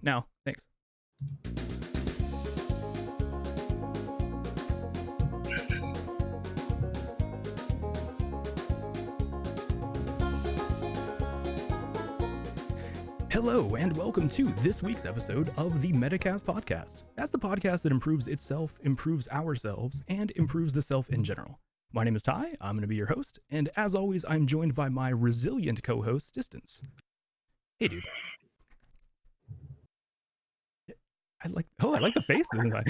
now. Thanks. Hello, and welcome to this week's episode of the Metacast podcast. That's the podcast that improves itself, improves ourselves, and improves the self in general. My name is Ty, I'm going to be your host, and as always, I'm joined by my resilient co-host, Distance. Hey, dude. I like the face this time.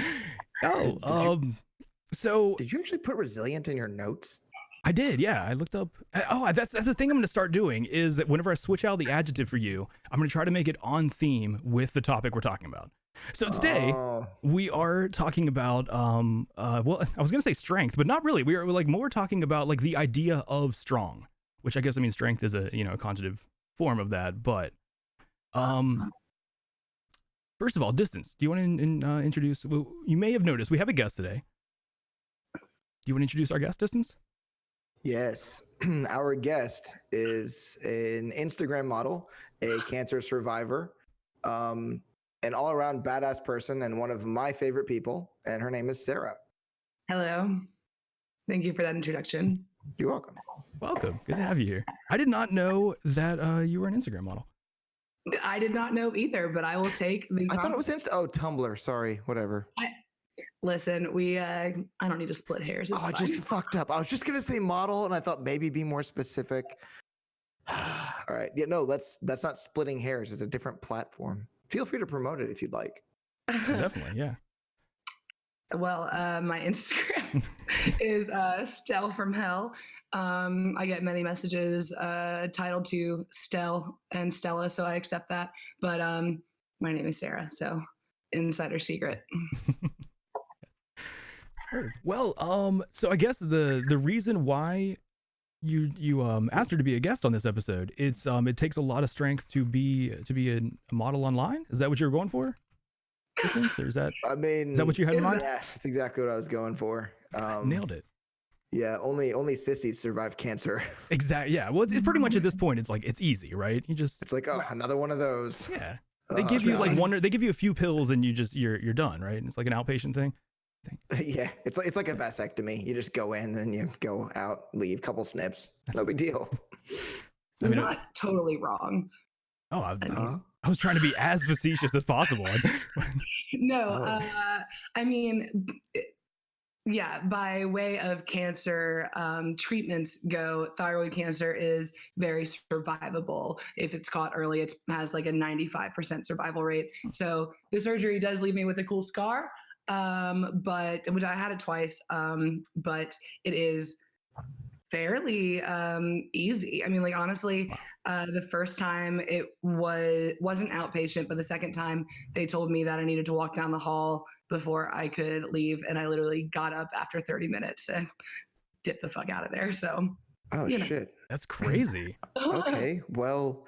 Did you actually put resilient in your notes? I did, yeah. I looked up. Oh, that's the thing I'm going to start doing is that whenever I switch out the adjective for you, I'm going to try to make it on theme with the topic we're talking about. So today we are talking about, well, I was going to say strength, but not really. We're like more talking about like the idea of strong, which I guess I mean strength is a a conjugative form of that. But first of all, Distance. Do you want to introduce? Well, you may have noticed we have a guest today. Do you want to introduce our guest, Distance? Yes, our guest is an Instagram model, a cancer survivor, an all-around badass person, and one of my favorite people, and her name is Sarah. Hello. Thank you for that introduction. You're welcome. Welcome. Good to have you here. I did not know that you were an Instagram model. I did not know either, but I will take the I thought it was Tumblr. Sorry, whatever. Listen, I don't need to split hairs. I just fucked up. I was just gonna say model, and I thought maybe be more specific. All right, yeah, no, that's not splitting hairs. It's a different platform. Feel free to promote it if you'd like. Definitely, yeah. Well, my Instagram is Stell from Hell. I get many messages titled to Stell and Stella, so I accept that. But my name is Sarah, so insider secret. Well, so I guess the reason why you asked her to be a guest on this episode, it takes a lot of strength to be a model online. Is that what you were going for? Distance? Or is that what you had in mind? Yeah, that's exactly what I was going for. Nailed it. Yeah, only sissies survive cancer. Exactly. Yeah. Well, it's pretty much at this point, it's like it's easy, right? It's like another one of those. Yeah. They give you they give you a few pills and you're done, right? And it's like an outpatient thing. Yeah, it's like a vasectomy. You just go in and you go out, leave, couple snips. No big deal. I mean, not totally wrong. Oh, I was trying to be as facetious as possible. No, I mean, yeah, by way of cancer treatments go, thyroid cancer is very survivable. If it's caught early, it has like a 95% survival rate. So the surgery does leave me with a cool scar. But which I had it twice, but it is fairly easy. I mean, like honestly, the first time it wasn't outpatient, but the second time they told me that I needed to walk down the hall before I could leave, and I literally got up after 30 minutes and dipped the fuck out of there. So shit, that's crazy. Okay, well.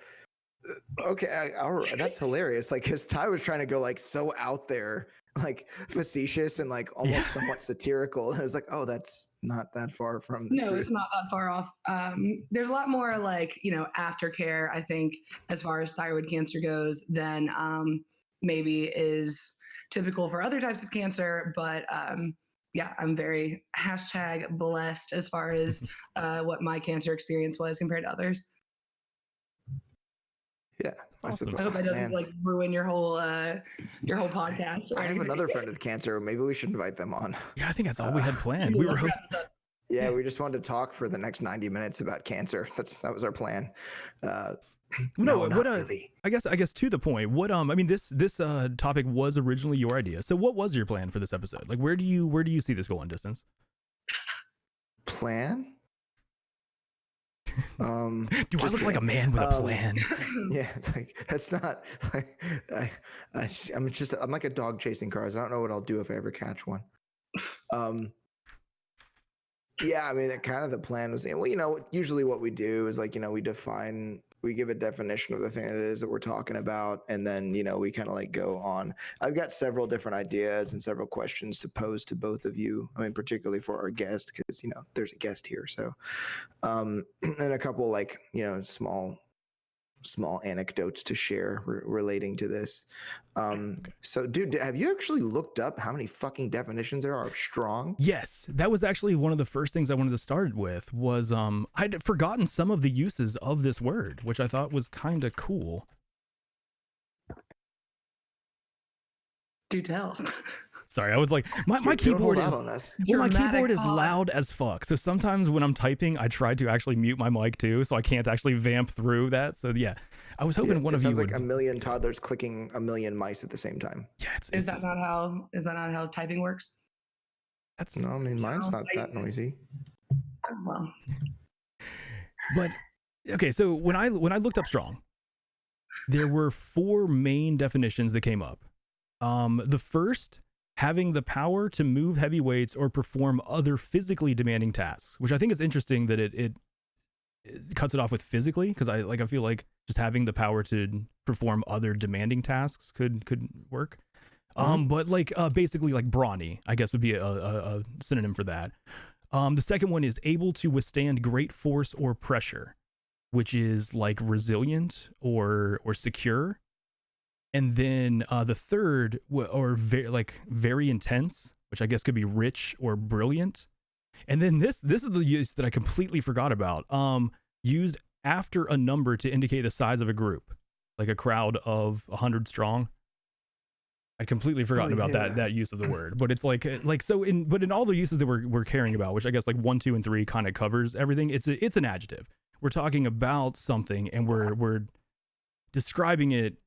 Okay, that's hilarious. Like, because Ty was trying to go like so out there, like facetious and like almost somewhat satirical. And I was like, oh, that's not that far from the truth. It's not that far off. There's a lot more like aftercare, I think, as far as thyroid cancer goes, than maybe is typical for other types of cancer. But yeah, I'm very #blessed as far as what my cancer experience was compared to others. Yeah, awesome. I hope that doesn't like ruin your whole podcast. I have another friend with cancer. Maybe we should invite them on. Yeah, I think that's all we had planned. We just wanted to talk for the next 90 minutes about cancer. That was our plan. Really. I guess to the point. What I mean, this topic was originally your idea. So what was your plan for this episode? Like, where do you see this going, Distance? Plan? Do I look like a man with a plan? Yeah, like that's not like I'm like a dog chasing cars. I don't know what I'll do if I ever catch one. Yeah, I mean, that kind of the plan was, well, usually what we do is like, we give a definition of the thing that it is that we're talking about. And then, we kind of like go on. I've got several different ideas and several questions to pose to both of you. I mean, particularly for our guest, because, there's a guest here. So, and a couple like, small small anecdotes to share relating to this. So, dude, have you actually looked up how many fucking definitions there are of strong? Yes, that was actually one of the first things I wanted to start with. Was I'd forgotten some of the uses of this word, which I thought was kind of cool. Do tell. Sorry, I was like, my keyboard is my keyboard is loud as fuck. So sometimes when I'm typing, I try to actually mute my mic too, so I can't actually vamp through that. So yeah, I was hoping one of you would. It sounds like a million toddlers clicking a million mice at the same time. Yeah, is that not how typing works? No, I mean mine's not that noisy. Well, but okay, so when I looked up strong, there were 4 main definitions that came up. The first, having the power to move heavy weights or perform other physically demanding tasks, which I think is interesting that it cuts it off with physically, because I feel like just having the power to perform other demanding tasks could work. But like basically like brawny, I guess would be a synonym for that. The second one is able to withstand great force or pressure, which is like resilient or secure. And then the third, or very intense, which I guess could be rich or brilliant. And then this is the use that I completely forgot about. Used after a number to indicate the size of a group, like a crowd of 100 strong. I'd completely forgotten about that use of the word, but it's like so in all the uses that we're caring about, which I guess like 1, 2, and 3 kind of covers everything. It's an adjective. We're talking about something, and we're describing it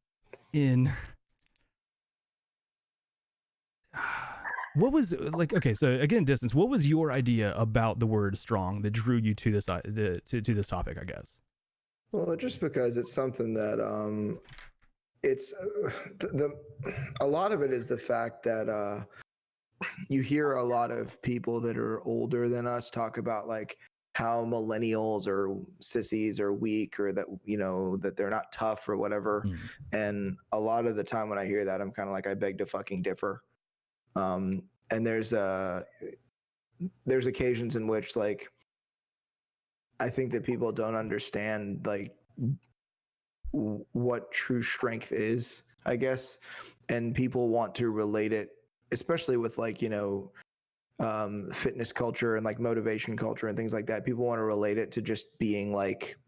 in what was like, okay, so again, distance, what was your idea about the word strong that drew you to this to this topic, I guess? Well, just because it's something that it's a lot of it is the fact that you hear a lot of people that are older than us talk about like how millennials or sissies or weak, or that, you know, that they're not tough or whatever. And a lot of the time when I hear that, I'm kind of like, I beg to fucking differ. And there's occasions in which like I think that people don't understand like what true strength is, I guess, and people want to relate it, especially with like, you know, fitness culture and like motivation culture and things like that. People want to relate it to just being like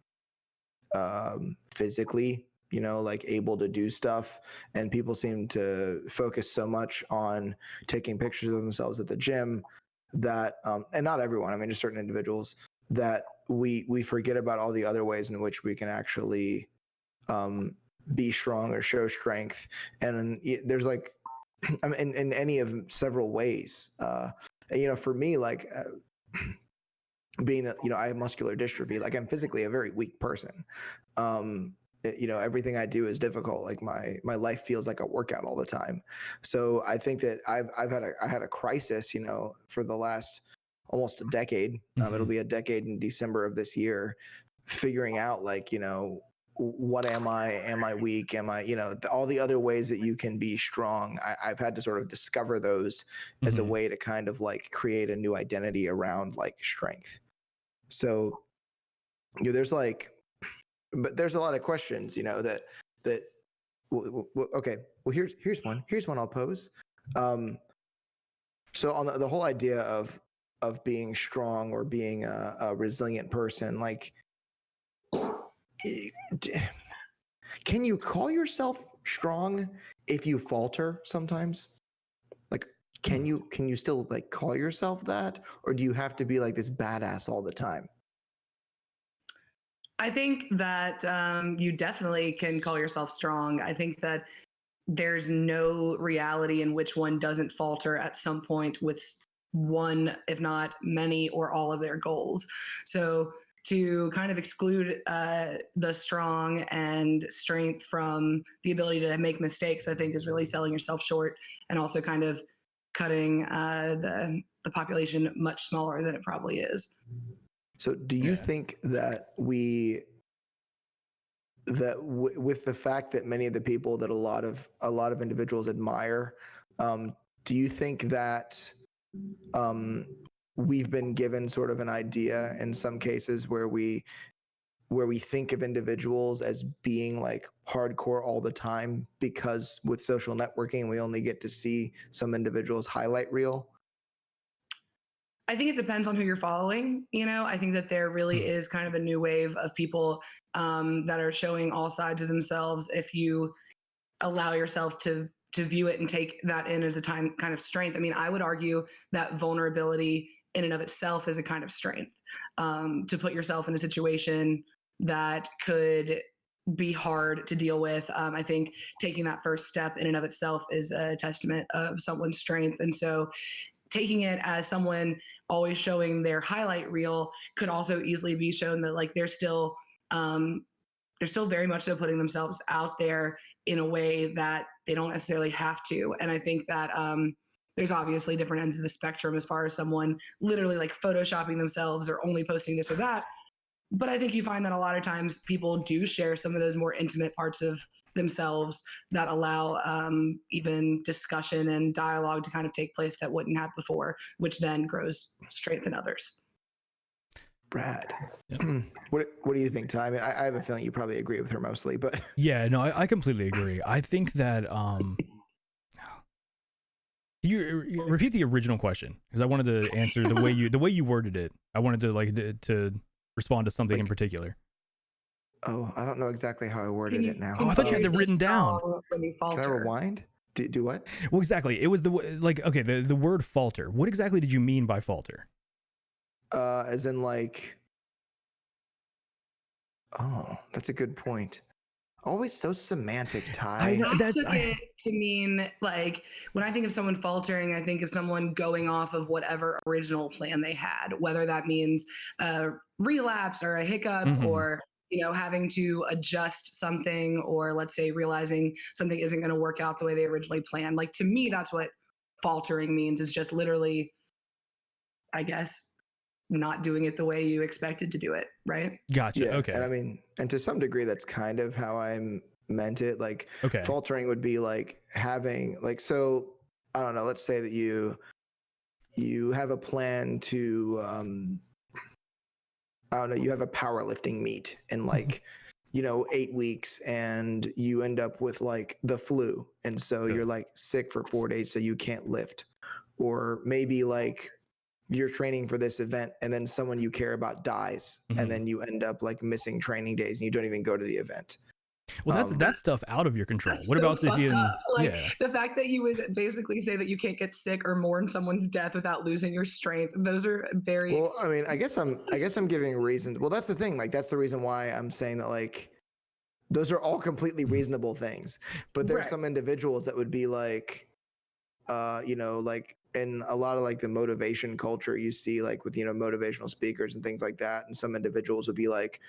physically, you know, like able to do stuff. And people seem to focus so much on taking pictures of themselves at the gym that and not everyone, I mean just certain individuals, that we forget about all the other ways in which we can actually be strong or show strength. And there's like I mean, in any of several ways. You know, for me, like being that, you know, I have muscular dystrophy, like I'm physically a very weak person. You know, everything I do is difficult. Like my life feels like a workout all the time. So I think that I had a crisis, you know, for the last almost a decade. It'll be a decade in December of this year, figuring out like, you know, what am I? Am I weak? Am I, you know, all the other ways that you can be strong. I've had to sort of discover those as a way to kind of like create a new identity around like strength. So, you know, there's like, but there's a lot of questions, you know, that okay, well here's one I'll pose. So on the whole idea of being strong or being a resilient person, like, can you call yourself strong if you falter sometimes? Like, can you still like call yourself that, or do you have to be like this badass all the time? I think that you definitely can call yourself strong. I think that there's no reality in which one doesn't falter at some point with one, if not many or all of their goals. So to kind of exclude the strong and strength from the ability to make mistakes, I think is really selling yourself short, and also kind of cutting the population much smaller than it probably is. So do you think that with the fact that many of the people that a lot of individuals admire, do you think that we've been given sort of an idea in some cases where we where we think of individuals as being like hardcore all the time, because with social networking, we only get to see some individuals' highlight reel? I think it depends on who you're following. I think that there really is kind of a new wave of people that are showing all sides of themselves. If you allow yourself to view it and take that in as a kind of strength. I mean, I would argue that vulnerability in and of itself is a kind of strength. To put yourself in a situation that could be hard to deal with. I think taking that first step in and of itself is a testament of someone's strength. And so taking it as someone always showing their highlight reel could also easily be shown that like they're still very much so putting themselves out there in a way that they don't necessarily have to. And I think that there's obviously different ends of the spectrum as far as someone literally like photoshopping themselves or only posting this or that. But I think you find that a lot of times people do share some of those more intimate parts of themselves that allow even discussion and dialogue to kind of take place that wouldn't have before, which then grows strength in others. Brad, Yep. what do you think, Ty? I mean, I have a feeling you probably agree with her mostly, but Yeah, no, I completely agree. I think that you repeat the original question, because I wanted to answer the way you worded it. I wanted to respond to something in particular. Oh, I don't know exactly how I worded it now. Oh, I thought you had it written down. When you falter. Can I rewind? Do what? Well, exactly. It was the word falter. What exactly did you mean by falter? As in like, oh, that's a good point. Always so semantic, Ty. I know, I took it to mean like when I think of someone faltering, I think of someone going off of whatever original plan they had, whether that means a relapse or a hiccup or having to adjust something, or let's say realizing something isn't going to work out the way they originally planned. Like to me, that's what faltering means, is just literally, I guess, not doing it the way you expected to do it, right? Gotcha. Yeah, okay. And I mean, and to some degree, that's kind of how I meant it. Like, faltering would be like having, like, so I don't know. Let's say that you have a plan to, I don't know. You have a powerlifting meet in like, 8 weeks, and you end up with like the flu, and so you're like sick for 4 days, so you can't lift, or maybe like you're training for this event and then someone you care about dies, and then you end up like missing training days and you don't even go to the event. Well, that's stuff out of your control. What about if you the fact that you would basically say that you can't get sick or mourn someone's death without losing your strength? Those are very well. I mean, I guess I'm giving reasons. Well, that's the thing. Like, that's the reason why I'm saying that, like, those are all completely reasonable things. But there's some individuals that would be like, like in a lot of like the motivation culture, you see like with motivational speakers and things like that, and some individuals would be like,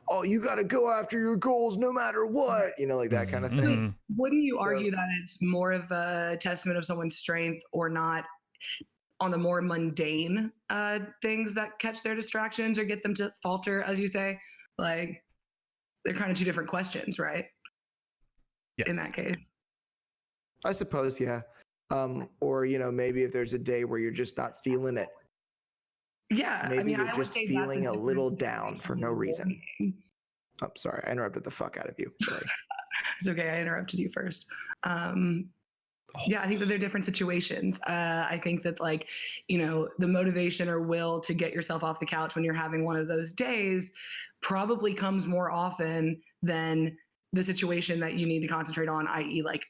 oh, you got to go after your goals no matter what, like that kind of thing. Wouldn't you argue that it's more of a testament of someone's strength or not on the more mundane things that catch their distractions or get them to falter, as you say? Like, they're kind of two different questions, right? Yes. In that case, I suppose, yeah. Or maybe if there's a day where you're just not feeling it. Yeah, maybe you're just feeling a little down for no reason. I'm sorry, I interrupted the fuck out of you. Sorry. It's okay, I interrupted you first. Yeah, I think that they're different situations. I think that like, the motivation or will to get yourself off the couch when you're having one of those days probably comes more often than the situation that you need to concentrate on, i.e. like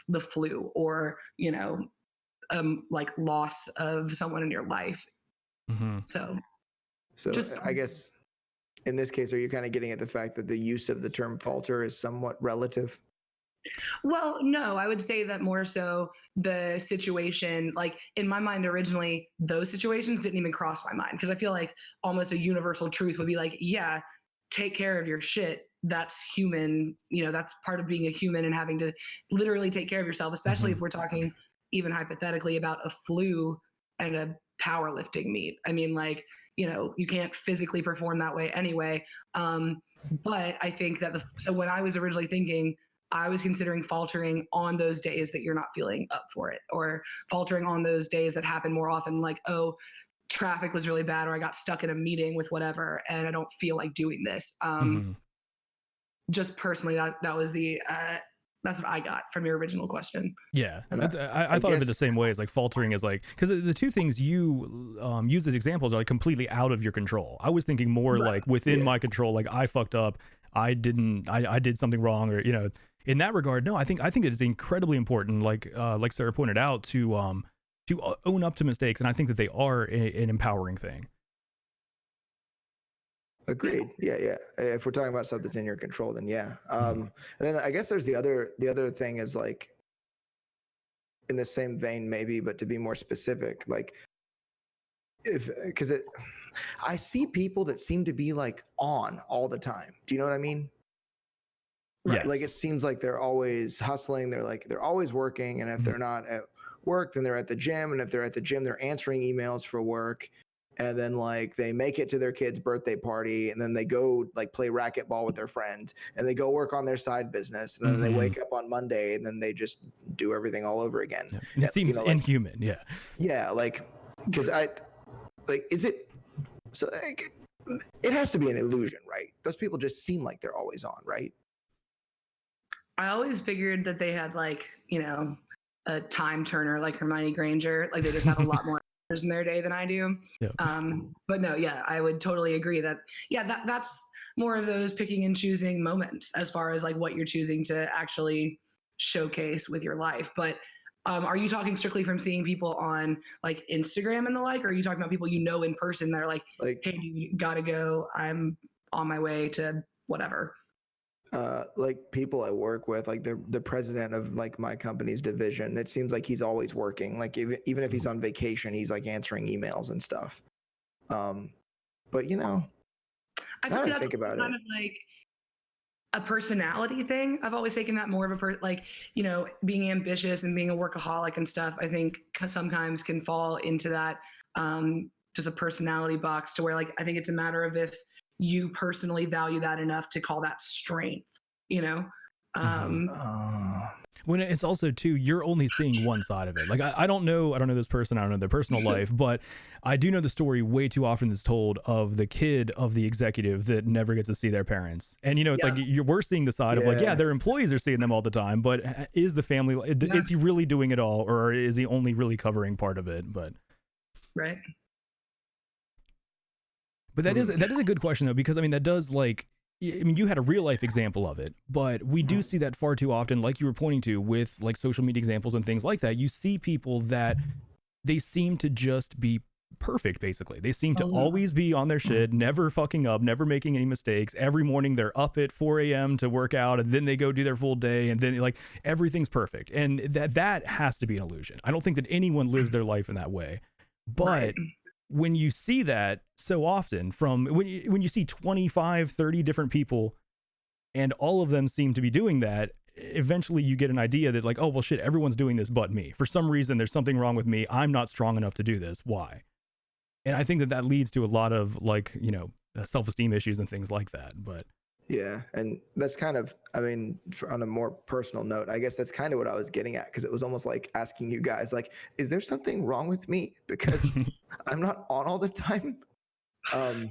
the flu or, like loss of someone in your life. So I guess in this case, are you kind of getting at the fact that the use of the term falter is somewhat relative? Well, no, I would say that more so the situation, like in my mind originally, those situations didn't even cross my mind, because I feel like almost a universal truth would be like, yeah, take care of your shit. That's human. That's part of being a human and having to literally take care of yourself, especially if we're talking even hypothetically about a flu and a powerlifting meet. I mean, like, you can't physically perform that way anyway. But I think that so when I was originally thinking, I was considering faltering on those days that you're not feeling up for it, or faltering on those days that happen more often. Like, oh, traffic was really bad or I got stuck in a meeting with whatever and I don't feel like doing this. Just personally, that was that's what I got from your original question. Yeah, I thought of it the same way as like faltering is like, because the two things you use as examples are like completely out of your control. I was thinking more like within my control, like I fucked up, I did something wrong, or you know, in that regard. No, I think it is incredibly important, like Sarah pointed out, to own up to mistakes, and I think that they are an empowering thing. Agreed. Yeah. If we're talking about stuff that's in your control, then yeah. And then I guess there's the other thing is like in the same vein maybe, but to be more specific, like I see people that seem to be like on all the time. Do you know what I mean? Yes. Like it seems like they're always hustling. They're always working, and if they're not at work, then they're at the gym, and if they're at the gym, they're answering emails for work. And then like they make it to their kid's birthday party, and then they go like play racquetball with their friend, and they go work on their side business, and then they wake up on Monday, and then they just do everything all over again. Yeah. It seems inhuman. Yeah, like because is it so? Like, it has to be an illusion, right? Those people just seem like they're always on, right? I always figured that they had like, you know, a time turner like Hermione Granger, like they just have a lot more in their day than I do. But no, yeah, I would totally agree that that's more of those picking and choosing moments as far as like what you're choosing to actually showcase with your life. But are you talking strictly from seeing people on like Instagram and the like, or are you talking about people you know in person that are like hey, you gotta go, I'm on my way to whatever? Like people I work with, like the president of like my company's division, it seems like he's always working. Like even if he's on vacation, he's like answering emails and stuff. But you know, I think about kind of like a personality thing. I've always taken that more of like, you know, being ambitious and being a workaholic and stuff, I think sometimes can fall into that just a personality box to where like, I think it's a matter of if you personally value that enough to call that strength, you know? When it's also too, you're only seeing one side of it. Like I don't know this person, I don't know their personal life, but I do know the story way too often that's told of the kid of the executive that never gets to see their parents. And you know, it's like we're seeing the side of like, their employees are seeing them all the time, but is the family, is he really doing it all, or is he only really covering part of it? But right. But that is a good question though, because I mean that does like, I mean you had a real life example of it, but we do see that far too often, like you were pointing to with like social media examples and things like that. You see people that they seem to just be perfect, basically. They seem to always be on their shit, never fucking up, never making any mistakes. Every morning they're up at 4 a.m. to work out, and then they go do their full day, and then like everything's perfect. And that has to be an illusion. I don't think that anyone lives their life in that way. But when you see that so often from when you see 25, 30 different people and all of them seem to be doing that, eventually you get an idea that like, oh, well, shit, everyone's doing this but me. For some reason, there's something wrong with me. I'm not strong enough to do this. Why? And I think that leads to a lot of like, you know, self-esteem issues and things like that. But yeah, and that's kind of, I mean, on a more personal note, I guess that's kind of what I was getting at, because it was almost like asking you guys, like, is there something wrong with me because I'm not on all the time? Well,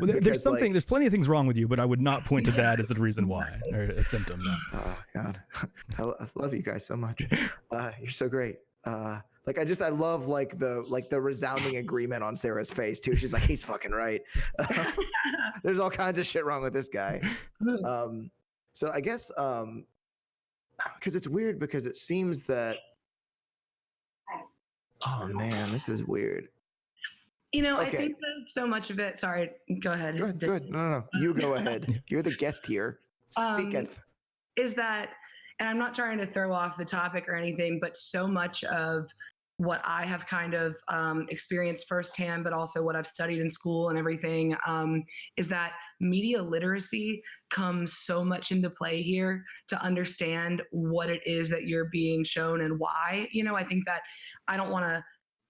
there's something, there's plenty of things wrong with you, but I would not point to that as a reason why, or a symptom. Oh God, I love you guys so much. You're so great. Like I love like the resounding agreement on Sarah's face too. She's like, he's fucking right. There's all kinds of shit wrong with this guy. So I guess because it's weird, because it seems that, oh man, this is weird. You know, okay. I think that so much of it. Sorry, go ahead. Good. No. You go ahead. You're the guest here. Speak. Is that, and I'm not trying to throw off the topic or anything, but so much of what I have kind of experienced firsthand, but also what I've studied in school and everything, is that media literacy comes so much into play here to understand what it is that you're being shown and why. You know, I think that I don't want to,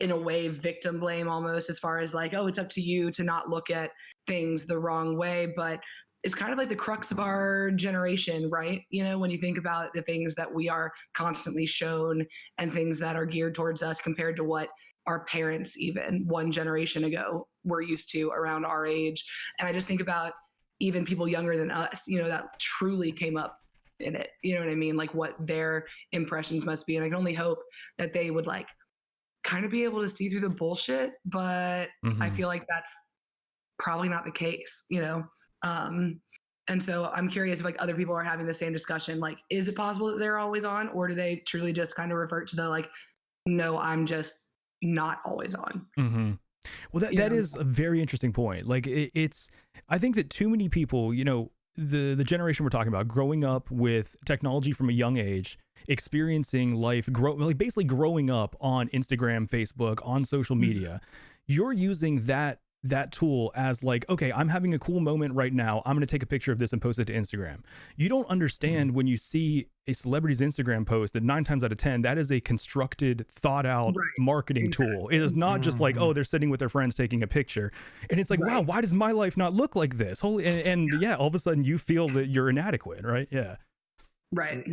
in a way, victim blame almost, as far as like, oh, it's up to you to not look at things the wrong way, but it's kind of like the crux of our generation, right? You know, when you think about the things that we are constantly shown and things that are geared towards us compared to what our parents, even one generation ago, were used to around our age. And I just think about even people younger than us, that truly came up in it. You know what I mean? Like what their impressions must be. And I can only hope that they would like kind of be able to see through the bullshit, but I feel like that's probably not the case, and so I'm curious if like other people are having the same discussion. Like, is it possible that they're always on, or do they truly just kind of revert to the like, no, I'm just not always on? Well, that is a very interesting point. Like it's, I think that too many people, the generation we're talking about, growing up with technology from a young age, experiencing life, basically growing up on Instagram, Facebook, on social media, you're using that tool as like, okay, I'm having a cool moment right now. I'm going to take a picture of this and post it to Instagram. You don't understand when you see a celebrity's Instagram post that 9 times out of 10, that is a constructed, thought out marketing tool. It is not just like, oh, they're sitting with their friends taking a picture. And it's like, wow, why does my life not look like this? And all of a sudden you feel that you're inadequate, right? Yeah. Right.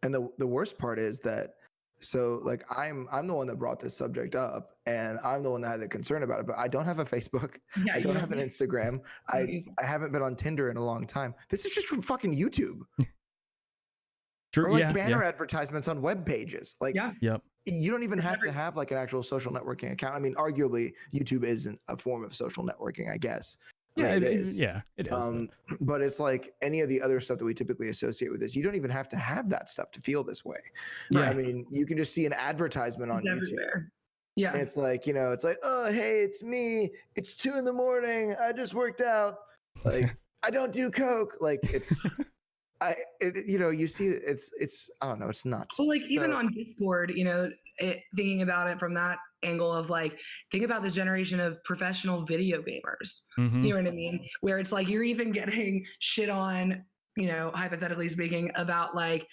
And the worst part is that, so like I'm the one that brought this subject up, and I'm the one that had the concern about it, but I don't have a Facebook. I don't have an Instagram. I haven't been on Tinder in a long time. This is just from fucking YouTube. True. Or like banner advertisements on web pages. Like you don't even have to have like an actual social networking account. I mean, arguably YouTube isn't a form of social networking, I guess. Yeah, it is. Yeah, it is. But it's like any of the other stuff that we typically associate with this. You don't even have to have that stuff to feel this way. Yeah. I mean, you can just see an advertisement on YouTube. Yeah. And it's like, it's like, oh, hey, it's me. It's 2 a.m. I just worked out. Like, I don't do coke. Like, it's, you see, it's, I don't know, it's nuts. Well, like even on Discord, thinking about it from that angle of like, think about this generation of professional video gamers. You know what I mean? Where it's like you're even getting shit on, hypothetically speaking, about like,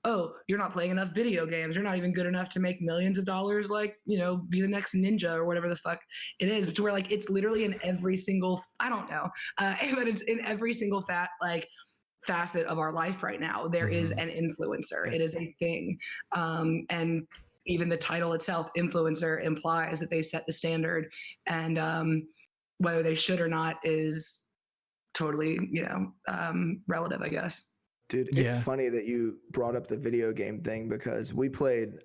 oh, you're not playing enough video games. You're not even good enough to make millions of dollars, like, be the next ninja or whatever the fuck it is. But to where like it's literally in every single, I don't know, but it's in every single facet of our life right now. There is an influencer. It is a thing. And even the title itself, influencer, implies that they set the standard, and whether they should or not is totally, relative, I guess. Dude, it's funny that you brought up the video game thing, because we played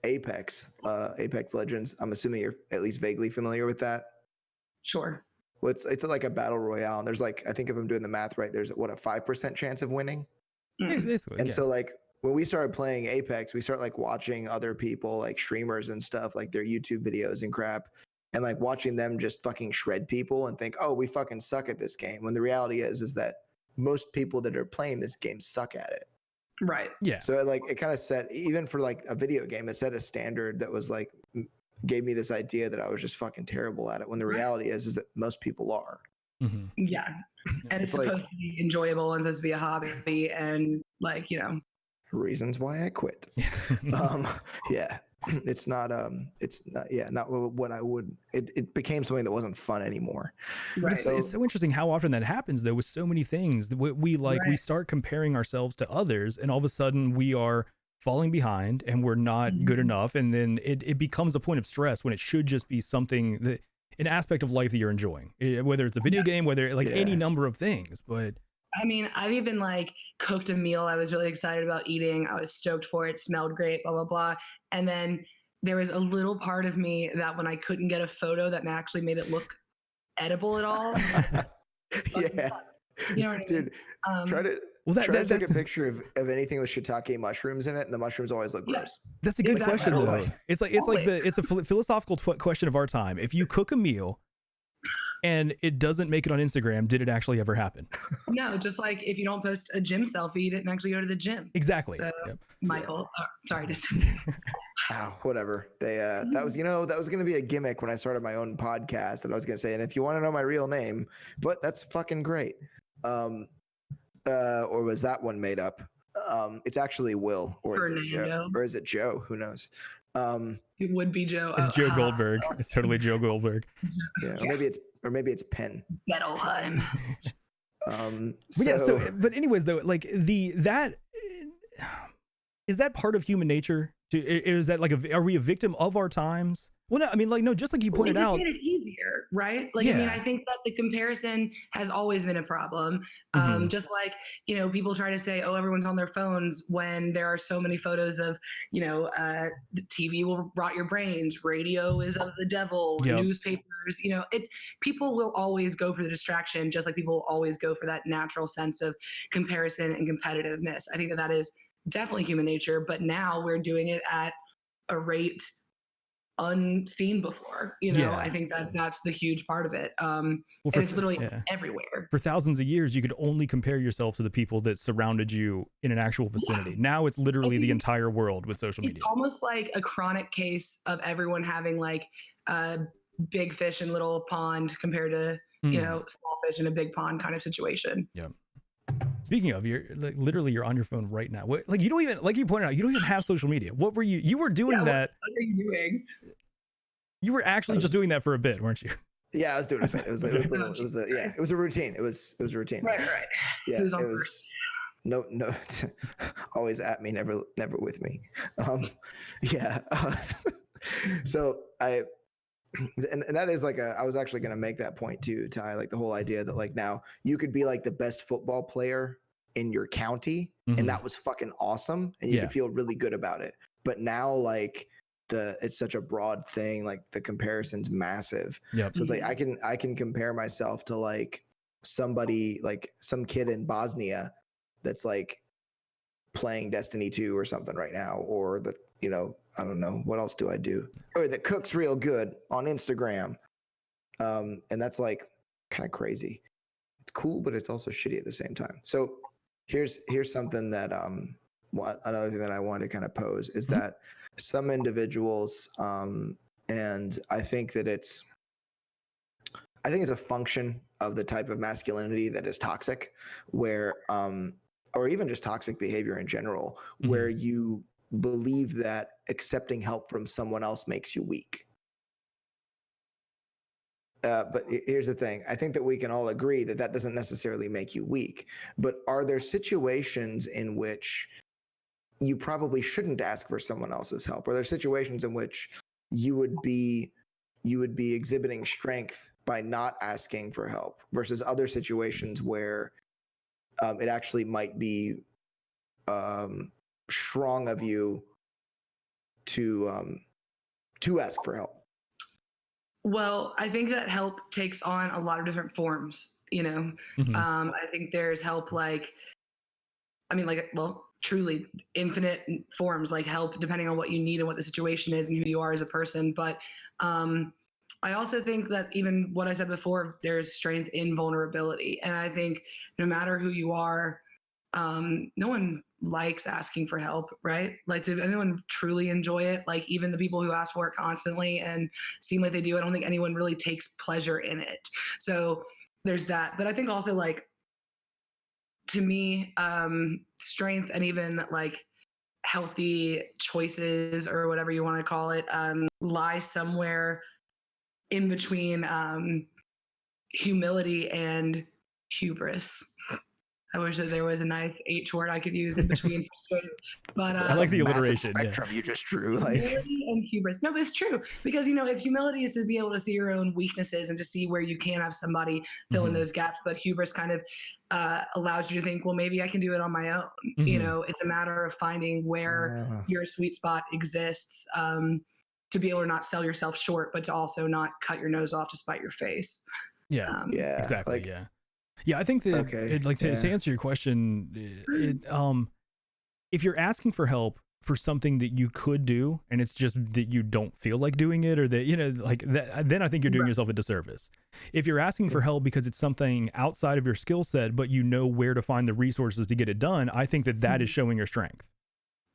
Apex Legends. I'm assuming you're at least vaguely familiar with that. Sure. Well, it's like a battle royale, and there's like, I think if I'm doing the math right, there's a 5% chance of winning. Basically, so like when we started playing Apex, we started like watching other people, like streamers and stuff, like their YouTube videos and crap, and like watching them just fucking shred people and think, oh, we fucking suck at this game. When the reality is that most people that are playing this game suck at it. Right. Yeah. So it kind of set, even for like a video game, it set a standard that was like, gave me this idea that I was just fucking terrible at it, when the reality is that most people are. Yeah. And it's supposed to be enjoyable and supposed to be a hobby, and like, reasons why I quit. Yeah. It's not what I would, it became something that wasn't fun anymore. Right. It's so interesting how often that happens though with so many things. We start comparing ourselves to others, and all of a sudden we are falling behind and we're not good enough, and then it becomes a point of stress when it should just be something that, an aspect of life that you're enjoying, whether it's a video game, whether any number of things. But I mean, I've even like cooked a meal I was really excited about eating. I was stoked for it, smelled great, blah, blah, blah. And then there was a little part of me that when I couldn't get a photo that actually made it look edible at all. Yeah. You know what I mean? Dude, try to take a picture of anything with shiitake mushrooms in it, and the mushrooms always look gross. That's a good question though. It's a philosophical question of our time. If you cook a meal and it doesn't make it on Instagram, did it actually ever happen? No, just like if you don't post a gym selfie, you didn't actually go to the gym. Exactly. So, Michael, sorry, distance. Whatever. They that was going to be a gimmick when I started my own podcast, and I was going to say, and if you want to know my real name, but that's fucking great. Or was that one made up? It's actually Will, or is it Joe? Or is it Joe? Who knows? It would be Joe. It's Joe Goldberg. It's totally Joe Goldberg. Yeah, or maybe it's Penn. Bettelheim. But anyways though, like is that part of human nature? Is that like are we a victim of our times? Well, no, I mean, like, no, just like you pointed out. It made it easier, right? Like, I mean, I think that the comparison has always been a problem. Just like, people try to say, oh, everyone's on their phones when there are so many photos of, the TV will rot your brains, radio is of the devil, newspapers, people will always go for the distraction, just like people will always go for that natural sense of comparison and competitiveness. I think that is definitely human nature, but now we're doing it at a rate unseen before. I think that's the huge part of it. And it's literally everywhere. For thousands of years, you could only compare yourself to the people that surrounded you in an actual vicinity. Now it's literally the entire world with social media. It's almost like a chronic case of everyone having like a big fish in little pond compared to small fish in a big pond kind of situation. Yeah. Speaking of, you're like literally you're on your phone right now. Like you don't even, like you pointed out, you don't even have social media. What were you were doing that? What are you doing? You were actually just doing that for a bit, weren't you? Yeah, I was doing it. It was a routine. It was a routine. Right. Yeah, it was no, always at me, never with me. So and that is like I was actually going to make that point too, Ty, like the whole idea that like now you could be like the best football player in your county and that was fucking awesome and you could feel really good about it. But now like it's such a broad thing, like the comparison's massive. So it's like I can compare myself to like somebody, like some kid in Bosnia that's like playing Destiny 2 or something right now, or the I don't know, what else do I do? Or that cooks real good on Instagram. And that's like kind of crazy. It's cool, but it's also shitty at the same time. So here's something that another thing that I wanted to kind of pose is that some individuals, and I think it's a function of the type of masculinity that is toxic, where or even just toxic behavior in general, where you believe that accepting help from someone else makes you weak. But here's the thing. I think that we can all agree that doesn't necessarily make you weak. But are there situations in which you probably shouldn't ask for someone else's help? Are there situations in which you would be exhibiting strength by not asking for help versus other situations where it actually might be strong of you to ask for help? Well, I think that help takes on a lot of different forms. I think there's help truly infinite forms, like help depending on what you need and what the situation is and who you are as a person. But I also think that even what I said before, there's strength in vulnerability. And I think no matter who you are, no one likes asking for help, right? Like, does anyone truly enjoy it? Like, even the people who ask for it constantly and seem like they do, I don't think anyone really takes pleasure in it. So there's that. But I think also, like, to me, strength and even like healthy choices or whatever you want to call it lie somewhere in between humility and hubris. I wish that there was a nice H word I could use in between. But I like the alliteration. Spectrum you just drew, like humility and hubris. No, but it's true, because if humility is to be able to see your own weaknesses and to see where you can have somebody fill in those gaps, but hubris kind of allows you to think, well, maybe I can do it on my own. It's a matter of finding where your sweet spot exists, to be able to not sell yourself short, but to also not cut your nose off to spite your face. Yeah, exactly. Yeah, I think that to answer your question, if you're asking for help for something that you could do and it's just that you don't feel like doing it, or that, then I think you're doing yourself a disservice. If you're asking for help because it's something outside of your skill set, but you know where to find the resources to get it done, I think that is showing your strength.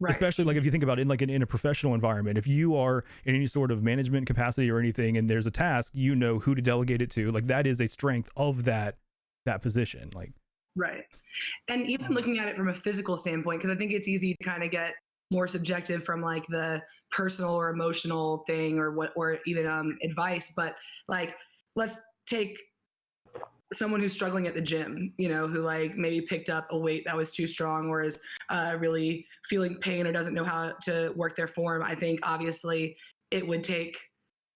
Right. Especially like if you think about it in a professional environment, if you are in any sort of management capacity or anything and there's a task, you know who to delegate it to. Like, that is a strength of that position. Like, right. And even looking at it from a physical standpoint, because I think it's easy to kind of get more subjective from like the personal or emotional thing or even advice. But like, let's take someone who's struggling at the gym, you know, who like maybe picked up a weight that was too strong or is really feeling pain or doesn't know how to work their form. I think obviously it would take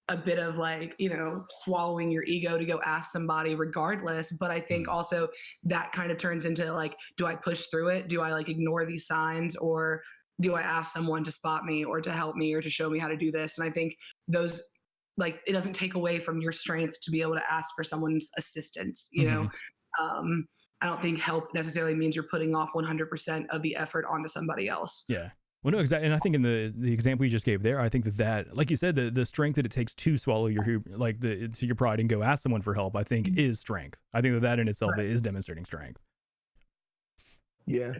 a bit of like, you know, swallowing your ego to go ask somebody regardless. But I think also that kind of turns into like, do I push through it? Do I like ignore these signs, or do I ask someone to spot me or to help me or to show me how to do this? And I think those, like, it doesn't take away from your strength to be able to ask for someone's assistance, you know? I don't think help necessarily means you're putting off 100% of the effort onto somebody else. Yeah. Well, no, exactly. And I think in the example you just gave there, I think that like you said, the strength that it takes to swallow your to your pride and go ask someone for help, I think is strength. I think that in itself is demonstrating strength. Yeah.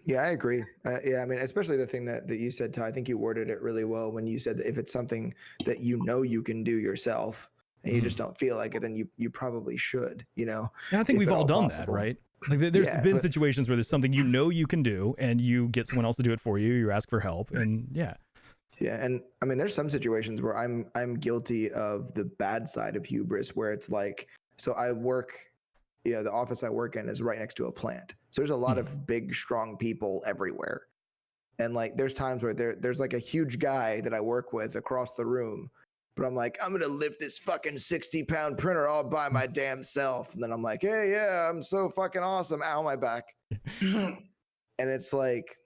Yeah, I agree. Yeah, I mean, especially the thing that you said, Ty, I think you worded it really well when you said that if it's something that you know you can do yourself and you just don't feel like it, then you probably should, you know. And I think we've all done that, right? Like there's been situations where there's something you know you can do and you get someone else to do it for you, you ask for help, and yeah. Yeah, and I mean, there's some situations where I'm guilty of the bad side of hubris, where it's like, so I work, the office I work in is right next to a plant. So there's a lot of big, strong people everywhere. And like, there's times where there's like a huge guy that I work with across the room, but I'm like, I'm going to lift this fucking 60-pound printer all by my damn self. And then I'm like, hey, yeah, I'm so fucking awesome. Ow, my back. And it's like,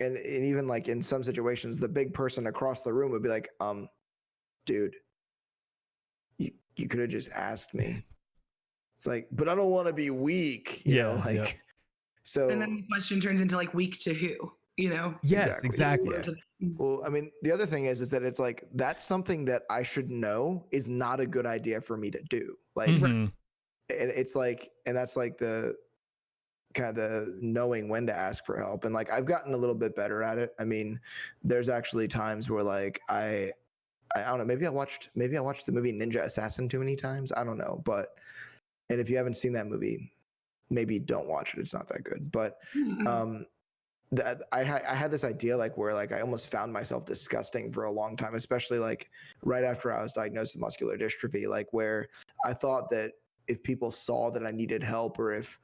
and even like in some situations, the big person across the room would be like, dude, you could have just asked me. It's like, but I don't want to be weak, you know, like, yeah. So. And then the question turns into like, weak to who, you know? Yes, exactly. Yeah. Well, I mean, the other thing is that it's like, that's something that I should know is not a good idea for me to do. Like, and it's like, and that's like the kind of the knowing when to ask for help. And like, I've gotten a little bit better at it. I mean, there's actually times where like, I don't know, maybe I watched the movie Ninja Assassin too many times. I don't know, and if you haven't seen that movie, maybe don't watch it. It's not that good. But I had this idea like where like I almost found myself disgusting for a long time, especially like right after I was diagnosed with muscular dystrophy, like where I thought that if people saw that I needed help, or if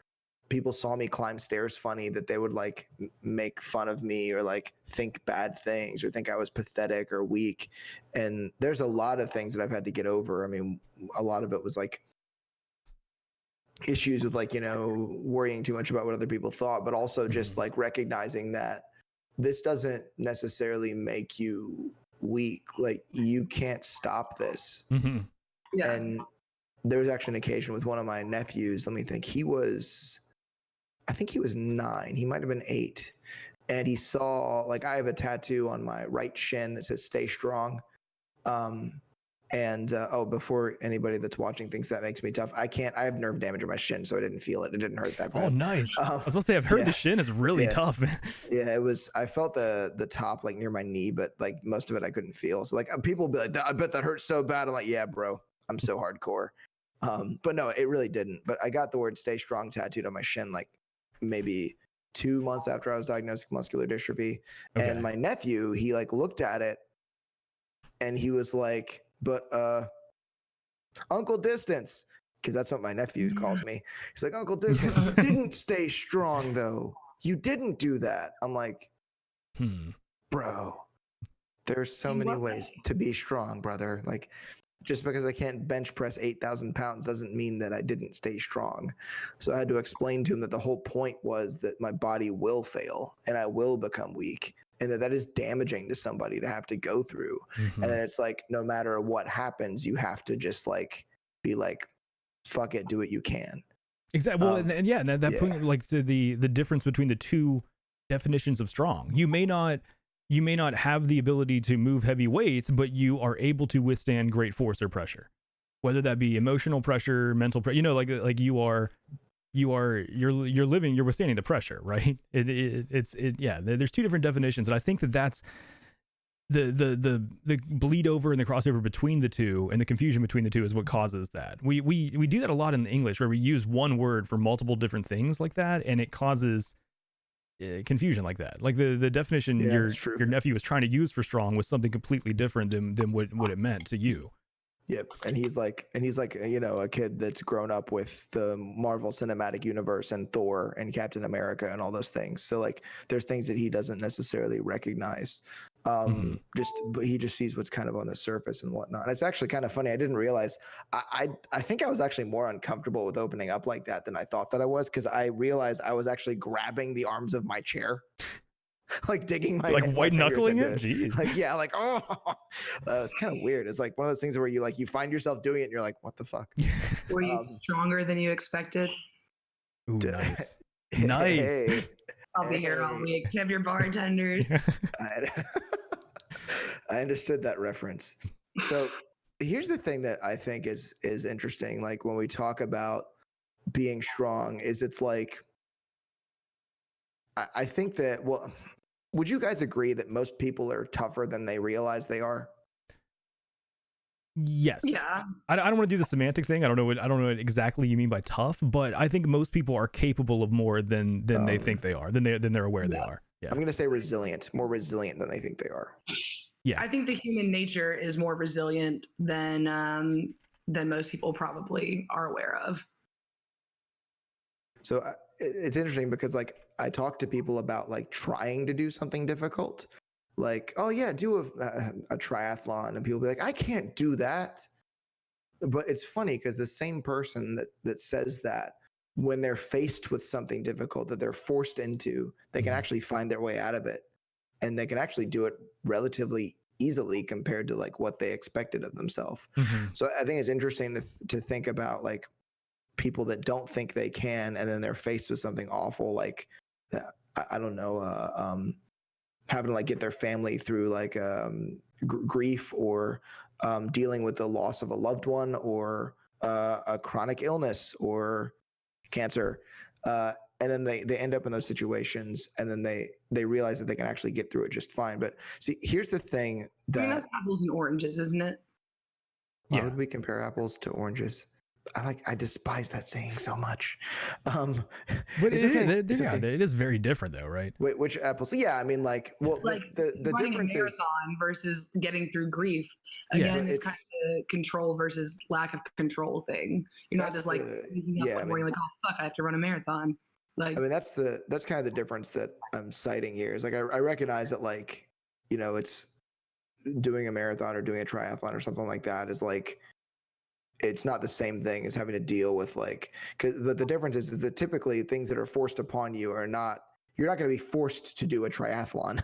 people saw me climb stairs funny, that they would like make fun of me or like think bad things or think I was pathetic or weak. And there's a lot of things that I've had to get over. I mean, a lot of it was like issues with like, worrying too much about what other people thought, but also just like recognizing that this doesn't necessarily make you weak. Like you can't stop this. Yeah. And there was actually an occasion with one of my nephews. Let me think. I think he was 9. He might've been 8. And he saw, like, I have a tattoo on my right shin that says "Stay Strong." Before anybody that's watching thinks that makes me tough, I have nerve damage in my shin, so I didn't feel it. It didn't hurt that bad. Oh, nice. I was about to say, I've heard the shin is really tough. Yeah, it was. I felt the top like near my knee, but like most of it I couldn't feel. So like people be like, I bet that hurts so bad. I'm like, yeah, bro, I'm so hardcore. But no, it really didn't. But I got the word "Stay Strong" tattooed on my shin like maybe 2 months after I was diagnosed with muscular dystrophy. Okay. And my nephew, he like looked at it and he was like, but Uncle Distance, because that's what my nephew calls me. He's like, Uncle Distance, you didn't stay strong though. You didn't do that. I'm like, bro, there's so many ways to be strong, brother. Like, just because I can't bench press 8,000 pounds doesn't mean that I didn't stay strong. So I had to explain to him that the whole point was that my body will fail and I will become weak, and that is damaging to somebody to have to go through. And then it's like, no matter what happens, you have to just like be like, fuck it, do what you can. Exactly. Well, and at that point, like the difference between the two definitions of strong, you may not have the ability to move heavy weights, but you are able to withstand great force or pressure, whether that be emotional pressure, mental pressure. You're withstanding the pressure, right? There's two different definitions, and I think that's the bleed over and the crossover between the two and the confusion between the two is what causes that. We do that a lot in English, where we use one word for multiple different things like that, and it causes confusion like that. Like the definition your nephew was trying to use for strong was something completely different than what it meant to you. Yep, and he's like, you know, a kid that's grown up with the Marvel Cinematic Universe and Thor and Captain America and all those things. So like, there's things that he doesn't necessarily recognize. But he just sees what's kind of on the surface and whatnot. And it's actually kind of funny. I didn't realize. I think I was actually more uncomfortable with opening up like that than I thought that I was, because I realized I was actually grabbing the arms of my chair. Like digging my like white knuckling it. Jeez. Like yeah, like it's kind of weird. It's like one of those things where you find yourself doing it and you're like, what the fuck? Were you stronger than you expected? Ooh, nice. Nice. Hey, I'll be here all week. Have your bartenders. I understood that reference. So here's the thing that I think is interesting. Like when we talk about being strong, is it's like I think that, well, would you guys agree that most people are tougher than they realize they are? Yes. Yeah. I don't want to do the semantic thing. I don't know what exactly you mean by tough, but I think most people are capable of more than they think they are, than they're aware they are. Yeah. I'm going to say resilient, more resilient than they think they are. Yeah. I think the human nature is more resilient than most people probably are aware of. So it's interesting because like I talk to people about like trying to do something difficult, like, oh yeah, do a triathlon, and people be like, I can't do that. But it's funny because the same person that says that, when they're faced with something difficult that they're forced into, they can actually find their way out of it, and they can actually do it relatively easily compared to like what they expected of themselves. So I think it's interesting to think about like people that don't think they can, and then they're faced with something awful, like I don't know, having to like get their family through like grief, or dealing with the loss of a loved one, or a chronic illness or cancer, and then they end up in those situations, and then they realize that they can actually get through it just fine. But see, here's the thing that, I mean, that's apples and oranges, isn't it? Why would we compare apples to oranges? I despise that saying so much. But it's okay. It is very different though, right? Wait, which apples? Yeah, I mean, like, well, like the running difference a marathon versus getting through grief. Again, it's kind of a control versus lack of control thing. You're not just like you're like, oh fuck, I have to run a marathon. Like, I mean, that's kind of the difference that I'm citing here. Is like I recognize that, like, you know, it's doing a marathon or doing a triathlon or something like that is like, it's not the same thing as having to deal with like, but the difference is that typically things that are forced upon you are not, you're not going to be forced to do a triathlon,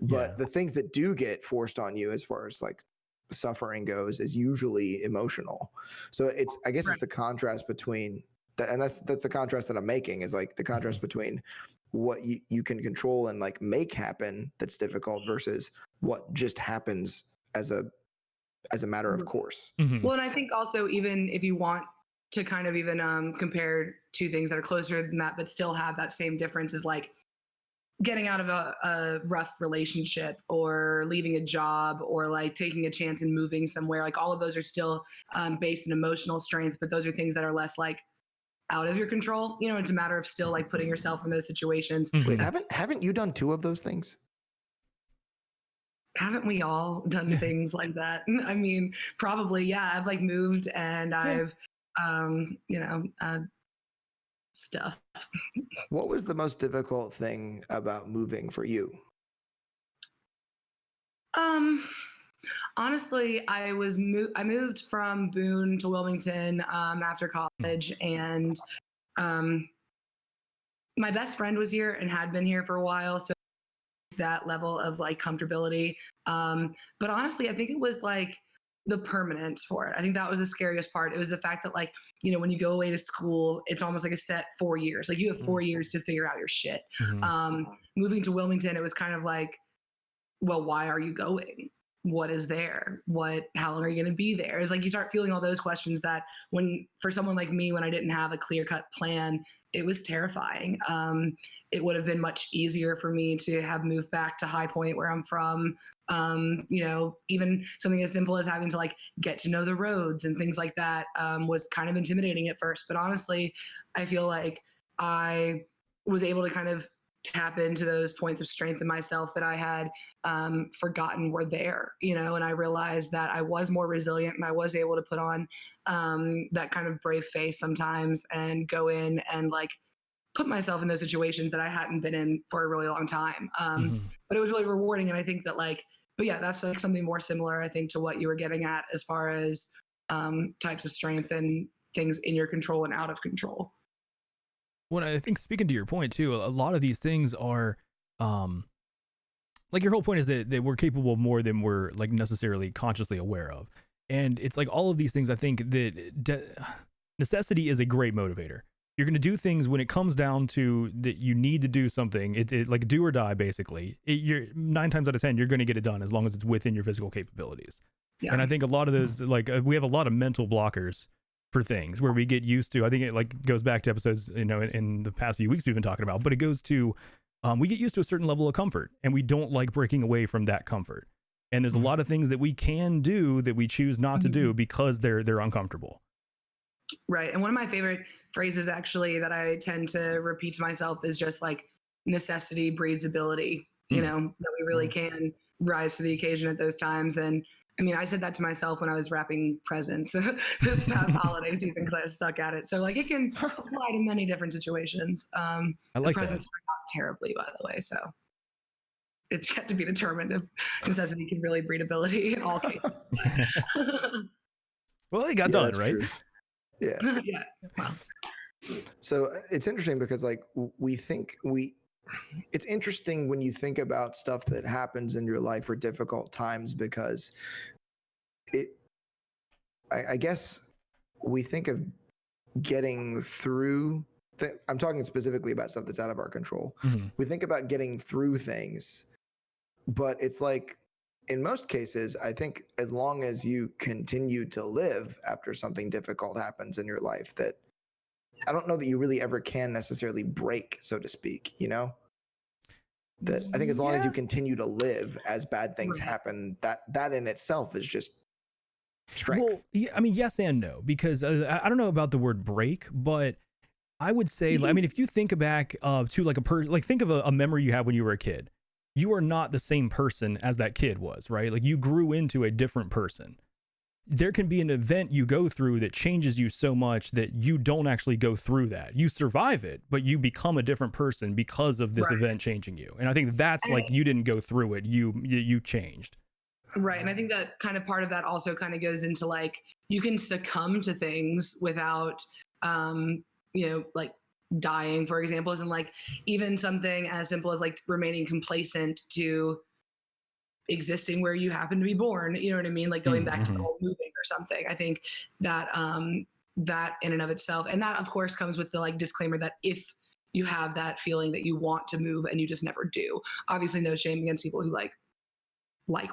but the things that do get forced on you as far as like suffering goes is usually emotional. So I guess it's the contrast between that, and that's the contrast that I'm making, is like the contrast between what you can control and like make happen that's difficult versus what just happens as a matter of course. Well, and I think also, even if you want to kind of even compare two things that are closer than that, but still have that same difference, is like getting out of a rough relationship, or leaving a job, or like taking a chance and moving somewhere. Like all of those are still based in emotional strength, but those are things that are less like out of your control. You know, it's a matter of still like putting yourself in those situations. Wait, haven't you done 2 of those things? Haven't we all done things like that? I mean, probably, yeah. I've like moved, and I've, stuff. What was the most difficult thing about moving for you? Honestly, I moved from Boone to Wilmington after college, and my best friend was here and had been here for a while, so that level of like comfortability. But honestly, I think it was like the permanence for it. I think that was the scariest part. It was the fact that, like, you know, when you go away to school, it's almost like a set 4 years. Like, you have 4 years to figure out your shit. Moving to Wilmington, it was kind of like, well, why are you going? What is there? How long are you going to be there? It's like you start feeling all those questions that, for someone like me, when I didn't have a clear-cut plan, it was terrifying. It would have been much easier for me to have moved back to High Point, where I'm from. You know, even something as simple as having to like get to know the roads and things like that was kind of intimidating at first. But honestly, I feel like I was able to kind of tap into those points of strength in myself that I had forgotten were there, you know, and I realized that I was more resilient and I was able to put on that kind of brave face sometimes and go in and like put myself in those situations that I hadn't been in for a really long time. But it was really rewarding. And I think that like, but yeah, that's like something more similar, I think, to what you were getting at as far as types of strength and things in your control and out of control. Well, I think speaking to your point too, a lot of these things are, like your whole point is that we're capable of more than we're like necessarily consciously aware of. And it's like all of these things, I think that necessity is a great motivator. You're going to do things when it comes down to that you need to do something. It like do or die, basically. You're 9 times out of 10, you're going to get it done as long as it's within your physical capabilities. Yeah. And I think a lot of those, like we have a lot of mental blockers for things where we get used to, I think it like goes back to episodes, you know, in the past few weeks we've been talking about, but it goes to, we get used to a certain level of comfort and we don't like breaking away from that comfort. And there's a lot of things that we can do that we choose not to do because they're uncomfortable. Right. And one of my favorite phrases actually that I tend to repeat to myself is just like necessity breeds ability, you know, that we really can rise to the occasion at those times. And I mean, I said that to myself when I was wrapping presents this past holiday season because I was stuck at it. So like it can apply to many different situations. I like the presents are not terribly, by the way. So it's yet to be determined if necessity can really breed ability in all cases. Well, it got done, right? True. Yeah. Yeah. Well. So it's interesting because like it's interesting when you think about stuff that happens in your life or difficult times because I guess we think of getting through. I'm talking specifically about stuff that's out of our control. We think about getting through things, but it's like in most cases, I think as long as you continue to live after something difficult happens in your life, that I don't know that you really ever can necessarily break, so to speak, you know? That I think as long as you continue to live as bad things happen, that in itself is just strength. Well, yeah, I mean, yes and no, because I don't know about the word break, but I would say, I mean, if you think back to like think of a memory you have when you were a kid, you are not the same person as that kid was, right? Like you grew into a different person. There can be an event you go through that changes you so much that you don't actually go through that. You survive it, but you become a different person because of this event changing you. And I think that's like you didn't go through it. You changed. Right. And I think that kind of part of that also kind of goes into like you can succumb to things without you know, like dying, for example, isn't like even something as simple as like remaining complacent to existing where you happen to be born, you know what I mean? Like going back to the whole moving or something. I think that that in and of itself, and that of course comes with the like disclaimer that if you have that feeling that you want to move and you just never do, obviously no shame against people who like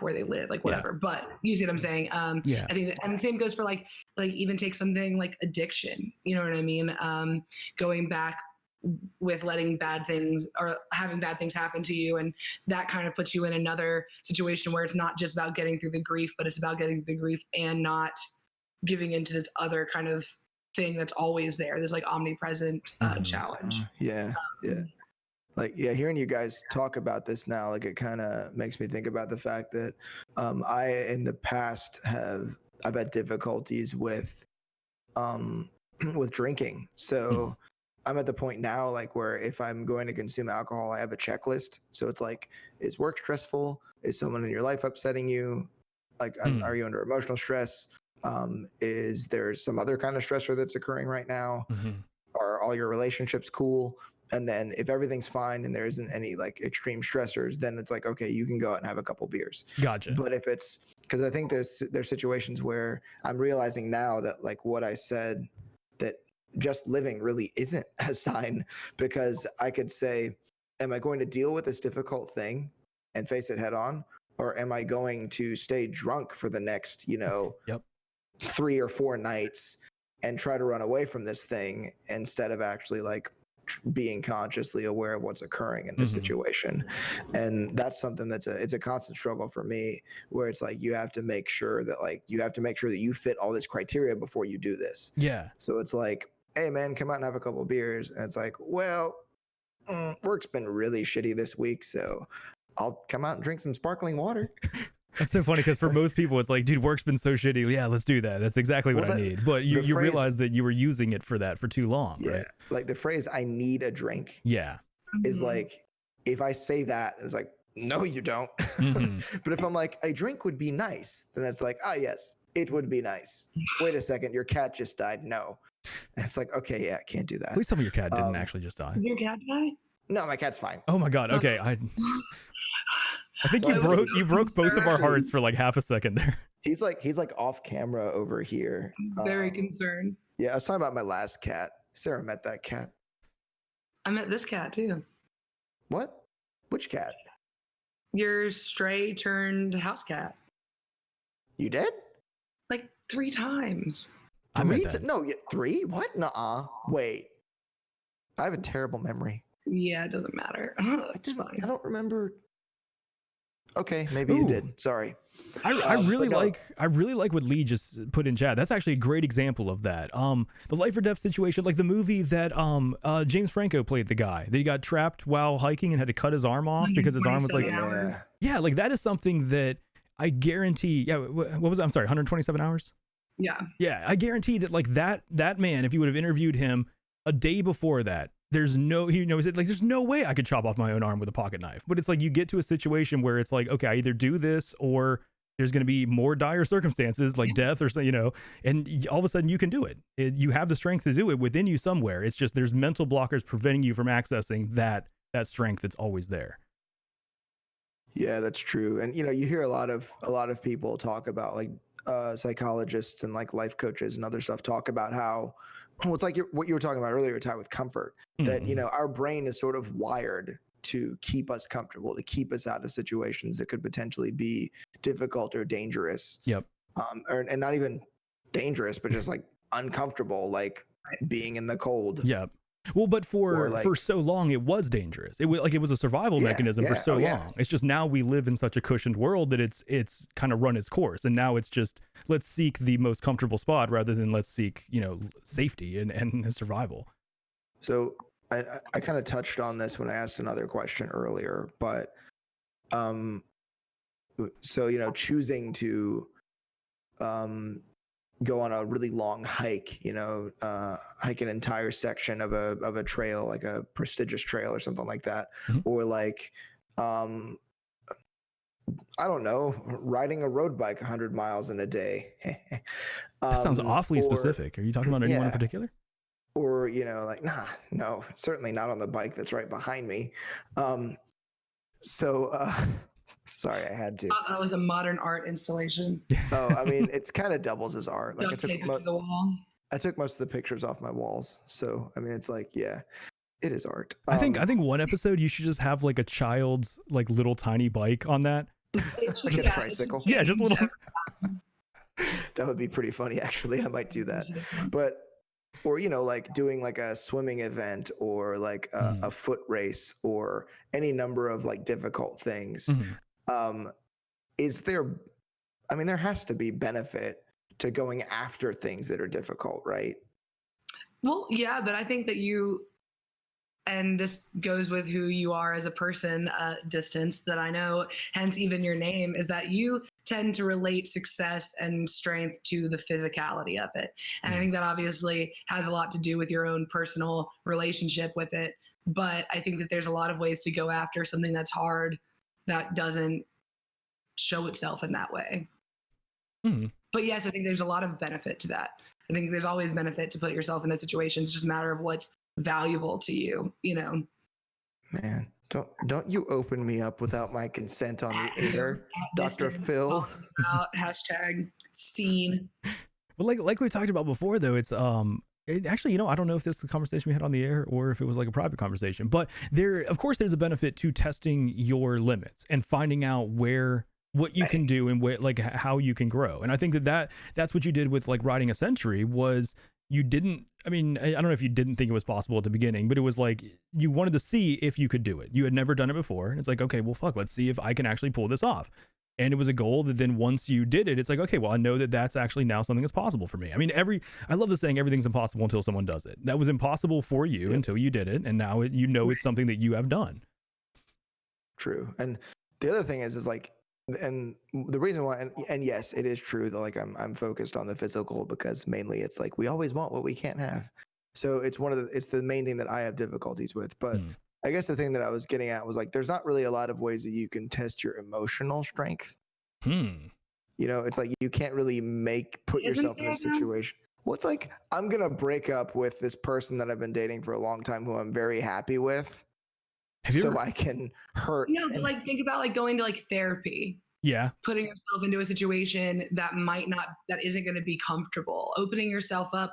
where they live, like whatever, but you see what I'm saying? I think that, and the same goes for like even take something like addiction, you know what I mean? Going back with letting bad things or having bad things happen to you. And that kind of puts you in another situation where it's not just about getting through the grief, but it's about getting through the grief and not giving into this other kind of thing that's always there. There's like omnipresent challenge. Like, hearing you guys talk about this now, like it kind of makes me think about the fact that I, in the past, I've had difficulties with drinking. So I'm at the point now, like where if I'm going to consume alcohol, I have a checklist. So it's like, is work stressful? Is someone in your life upsetting you? Like, are you under emotional stress? Is there some other kind of stressor that's occurring right now? Are all your relationships cool? And then if everything's fine and there isn't any like extreme stressors, then it's like, okay, you can go out and have a couple beers. Gotcha. But if it's, because I think there's situations where I'm realizing now that like what I said, that just living really isn't a sign, because I could say, am I going to deal with this difficult thing and face it head on? Or am I going to stay drunk for the next, 3 or 4 nights and try to run away from this thing instead of actually like being consciously aware of what's occurring in this situation? And that's something it's a constant struggle for me, where it's like you have to make sure that you fit all this criteria before you do this. Yeah. So it's like, hey man, come out and have a couple of beers, and it's like, well, Work's been really shitty this week, so I'll come out and drink some sparkling water. That's so funny because for most people, it's like, dude, work's been so shitty. Yeah, let's do that. That's exactly what I need. But you realize that you were using it for that for too long, right? Like the phrase "I need a drink" is like, if I say that, it's like, no, you don't. But if I'm like, a drink would be nice, then it's like, yes, it would be nice. Wait a second, your cat just died. No. And it's like, okay, yeah, I can't do that. Please tell me your cat didn't actually just die. Did your cat die? No, my cat's fine. Oh my God. Okay. I think you broke both of our hearts for like half a second there. He's like off camera over here. I'm very concerned. Yeah, I was talking about my last cat. Sarah met that cat. I met this cat too. What? Which cat? Your stray turned house cat. You did? Like 3 times. No, 3? What? Nuh-uh. Wait. I have a terrible memory. Yeah, it doesn't matter. It's fine. I don't remember. Okay, maybe you did. Sorry. I really like what Lee just put in chat. That's actually a great example of that. The life or death situation, like the movie that James Franco played, the guy that he got trapped while hiking and had to cut his arm off because his arm was like, like that is something that I guarantee. Yeah, what was it? I'm sorry, 127 hours. Yeah, I guarantee that like that man, if you would have interviewed him a day before that, there's no way I could chop off my own arm with a pocket knife. But it's like you get to a situation where it's like, okay, I either do this or there's going to be more dire circumstances like death or something, and all of a sudden you can do it. You have the strength to do it within you somewhere. It's just there's mental blockers preventing you from accessing that strength that's always there. Yeah, that's true. And you hear a lot of people talk about, like psychologists and like life coaches and other stuff talk about how, well, it's like what you were talking about earlier, Ty, with comfort, that our brain is sort of wired to keep us comfortable, to keep us out of situations that could potentially be difficult or dangerous. And not even dangerous, but just like uncomfortable, like being in the cold. Well, but for so long it was dangerous. It was a survival mechanism for so long. It's just now we live in such a cushioned world that it's kind of run its course, and now it's just let's seek the most comfortable spot rather than let's seek safety and survival. So I kind of touched on this when I asked another question earlier, but choosing to go on a really long hike, hike an entire section of a trail, like a prestigious trail or something like that, or like I don't know, riding a road bike 100 miles in a day. That sounds awfully specific. Are you talking about anyone in particular? Or no, certainly not on the bike that's right behind me. Sorry, I had to. That was a modern art installation. Oh, I mean, it's kind of doubles as art. Like I took most of the pictures off my walls, so I mean, it's like, yeah, it is art. I think one episode you should just have like a child's like little tiny bike on that, like a tricycle. Yeah, just a little. That would be pretty funny, actually. I might do that, or like doing like a swimming event or like a foot race or any number of like difficult things. There has to be benefit to going after things that are difficult, right? Well, yeah, but I think that and this goes with who you are as a person, Distance, that I know, hence even your name, is that you tend to relate success and strength to the physicality of it. And I think that obviously has a lot to do with your own personal relationship with it. But I think that there's a lot of ways to go after something that's hard that doesn't show itself in that way. But yes, I think there's a lot of benefit to that. I think there's always benefit to put yourself in that situation. It's just a matter of what's valuable to you, Man, don't you open me up without my consent on the air, Dr. Phil. Hashtag scene. Well, like we talked about before, though, it's actually, I don't know if this is the conversation we had on the air or if it was like a private conversation, but of course there's a benefit to testing your limits and finding out what you can do and like how you can grow. And I think that's what you did with like riding a century. Was you didn't, I don't know if you didn't think it was possible at the beginning, but it was like you wanted to see if you could do it. You had never done it before, and it's like, okay, well, fuck, let's see if I can actually pull this off. And it was a goal that then once you did it, it's like, okay, well, I know that that's actually now something that's possible for me. I mean, I love the saying, everything's impossible until someone does it. That was impossible for you until you did it. And now it's something that you have done. True. And the other thing is like, and the reason why, and yes, it is true that like I'm focused on the physical because mainly it's like we always want what we can't have. So it's the main thing that I have difficulties with. But I guess the thing that I was getting at was like, there's not really a lot of ways that you can test your emotional strength. You know, it's like you can't really put yourself in a situation. Well, it's like I'm gonna break up with this person that I've been dating for a long time, who I'm very happy with, I can hurt. No, but like think about like going to like therapy. Yeah. Putting yourself into a situation that isn't going to be comfortable. Opening yourself up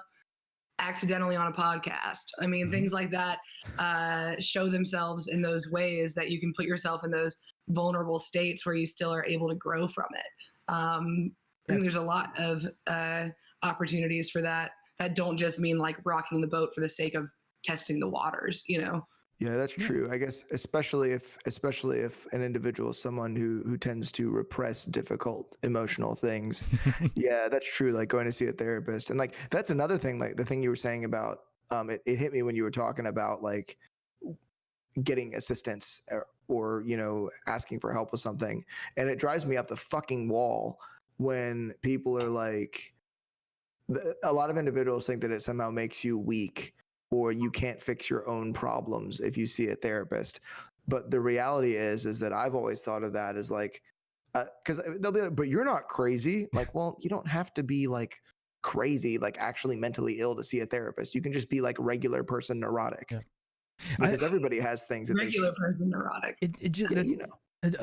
accidentally on a podcast. I mean, things like that show themselves in those ways that you can put yourself in those vulnerable states where you still are able to grow from it. I think there's a lot of opportunities for that don't just mean like rocking the boat for the sake of testing the waters, you know? Yeah, that's true. I guess especially if an individual is someone who tends to repress difficult emotional things. Yeah, that's true. Like going to see a therapist, and like that's another thing. Like the thing you were saying about it hit me when you were talking about like getting assistance or you know asking for help with something, and it drives me up the fucking wall when people are like, a lot of individuals think that it somehow makes you weak, or you can't fix your own problems if you see a therapist. But the reality is that I've always thought of that as like, because they'll be like, but you're not crazy. Like, well, you don't have to be like crazy, like actually mentally ill to see a therapist. You can just be like regular person neurotic. Yeah. Because everybody has things that regular person neurotic. It just, you know,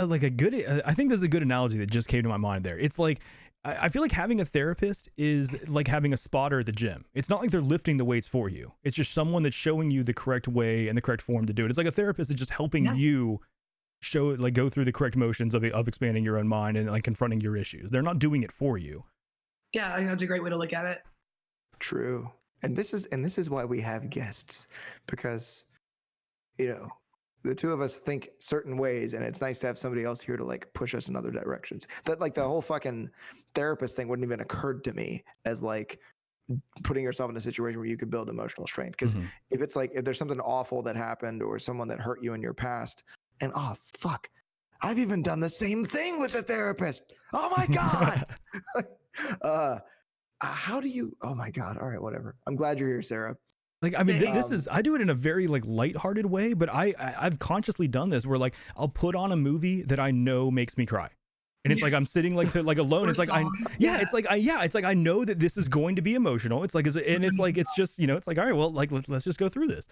like a good, I think there's a good analogy that just came to my mind there. It's like, I feel like having a therapist is like having a spotter at the gym. It's not like they're lifting the weights for you. It's just someone that's showing you the correct way and the correct form to do it. It's like a therapist is just helping you go through the correct motions of expanding your own mind and like confronting your issues. They're not doing it for you. Yeah, I think that's a great way to look at it. True. And this is why we have guests, because, you know, the two of us think certain ways, and it's nice to have somebody else here to like push us in other directions. That like the whole fucking therapist thing wouldn't even occurred to me as like putting yourself in a situation where you could build emotional strength. Because if it's like, if there's something awful that happened or someone that hurt you in your past, and oh fuck, I've even done the same thing with the therapist. Oh my God. How do you, oh my God. All right, whatever. I'm glad you're here, Sarah. Like, I mean, this is, I do it in a very like lighthearted way, but I've consciously done this where like I'll put on a movie that I know makes me cry. And it's like, I'm sitting like alone. It's like, it's like, I know that this is going to be emotional. It's like, it's just, you know, it's like, all right, well, like, let's just go through this.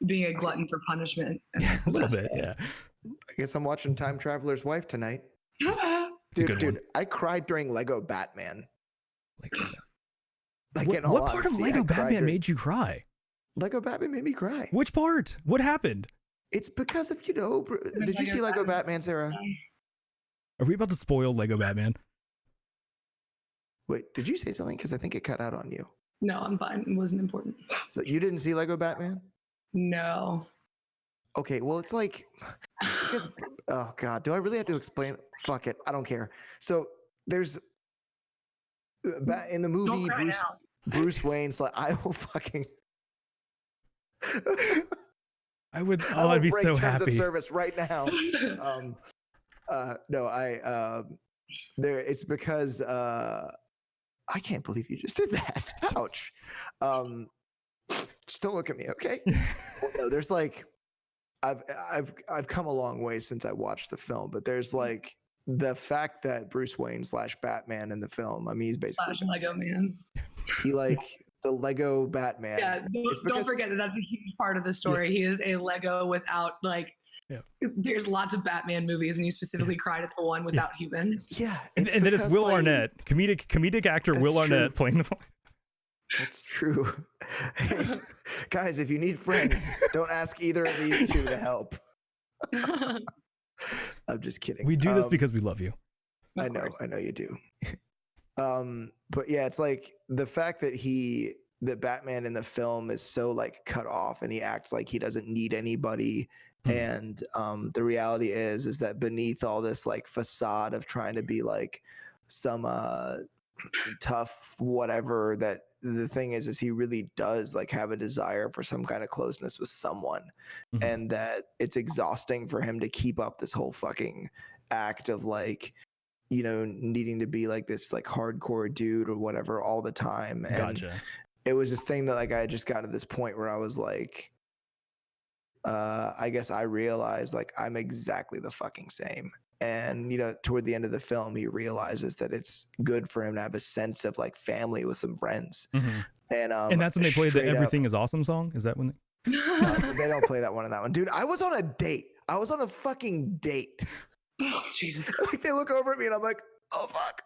Being a glutton for punishment. A little bit. Yeah. I guess I'm watching Time Traveler's Wife tonight. Dude, I cried during Lego Batman. What part of Lego Batman made you cry? Lego Batman made me cry. Which part? What happened? It's because of, you know, did you see Lego Batman, Sarah? Are we about to spoil Lego Batman? Wait, did you say something? Because I think it cut out on you. No, I'm fine. It wasn't important. So you didn't see Lego Batman? No. Okay, well, it's like, because, oh God, do I really have to explain? Fuck it, I don't care. So there's, in the movie, Bruce Wayne's like, I will fucking, I'd be so happy. Of service right now. It's because I can't believe you just did that. Ouch. Just don't look at me, okay? Well, no, there's like, I've come a long way since I watched the film, but there's like the fact that Bruce Wayne / Batman in the film, I mean, he's basically Lego man. He like the Lego Batman. Yeah, don't forget that that's a huge part of the story. Yeah. He is a Lego without like. Yeah. There's lots of Batman movies, and you specifically cried at the one without humans. Yeah, and then it's Will Arnett, comedic actor Will Arnett playing the. That's true. Hey, guys, if you need friends, don't ask either of these two to help. I'm just kidding. We do this because we love you. I know you do. But yeah, it's like the fact that Batman in the film is so like cut off, and he acts like he doesn't need anybody, And the reality is that beneath all this like facade of trying to be like some tough whatever, that the thing is he really does like have a desire for some kind of closeness with someone, and that it's exhausting for him to keep up this whole fucking act of like, you know, needing to be like this like hardcore dude or whatever all the time. And Gotcha. it was this thing that like I just got to this point where I was like, I guess I realized like I'm exactly the fucking same. And, you know, toward the end of the film, he realizes that it's good for him to have a sense of like family with some friends. And that's when they played the Everything is Awesome song? Is that when they don't play that one in that one? Dude, I was on a date. I was on a fucking date. Oh, Jesus. Like they look over at me and I'm like, oh, fuck.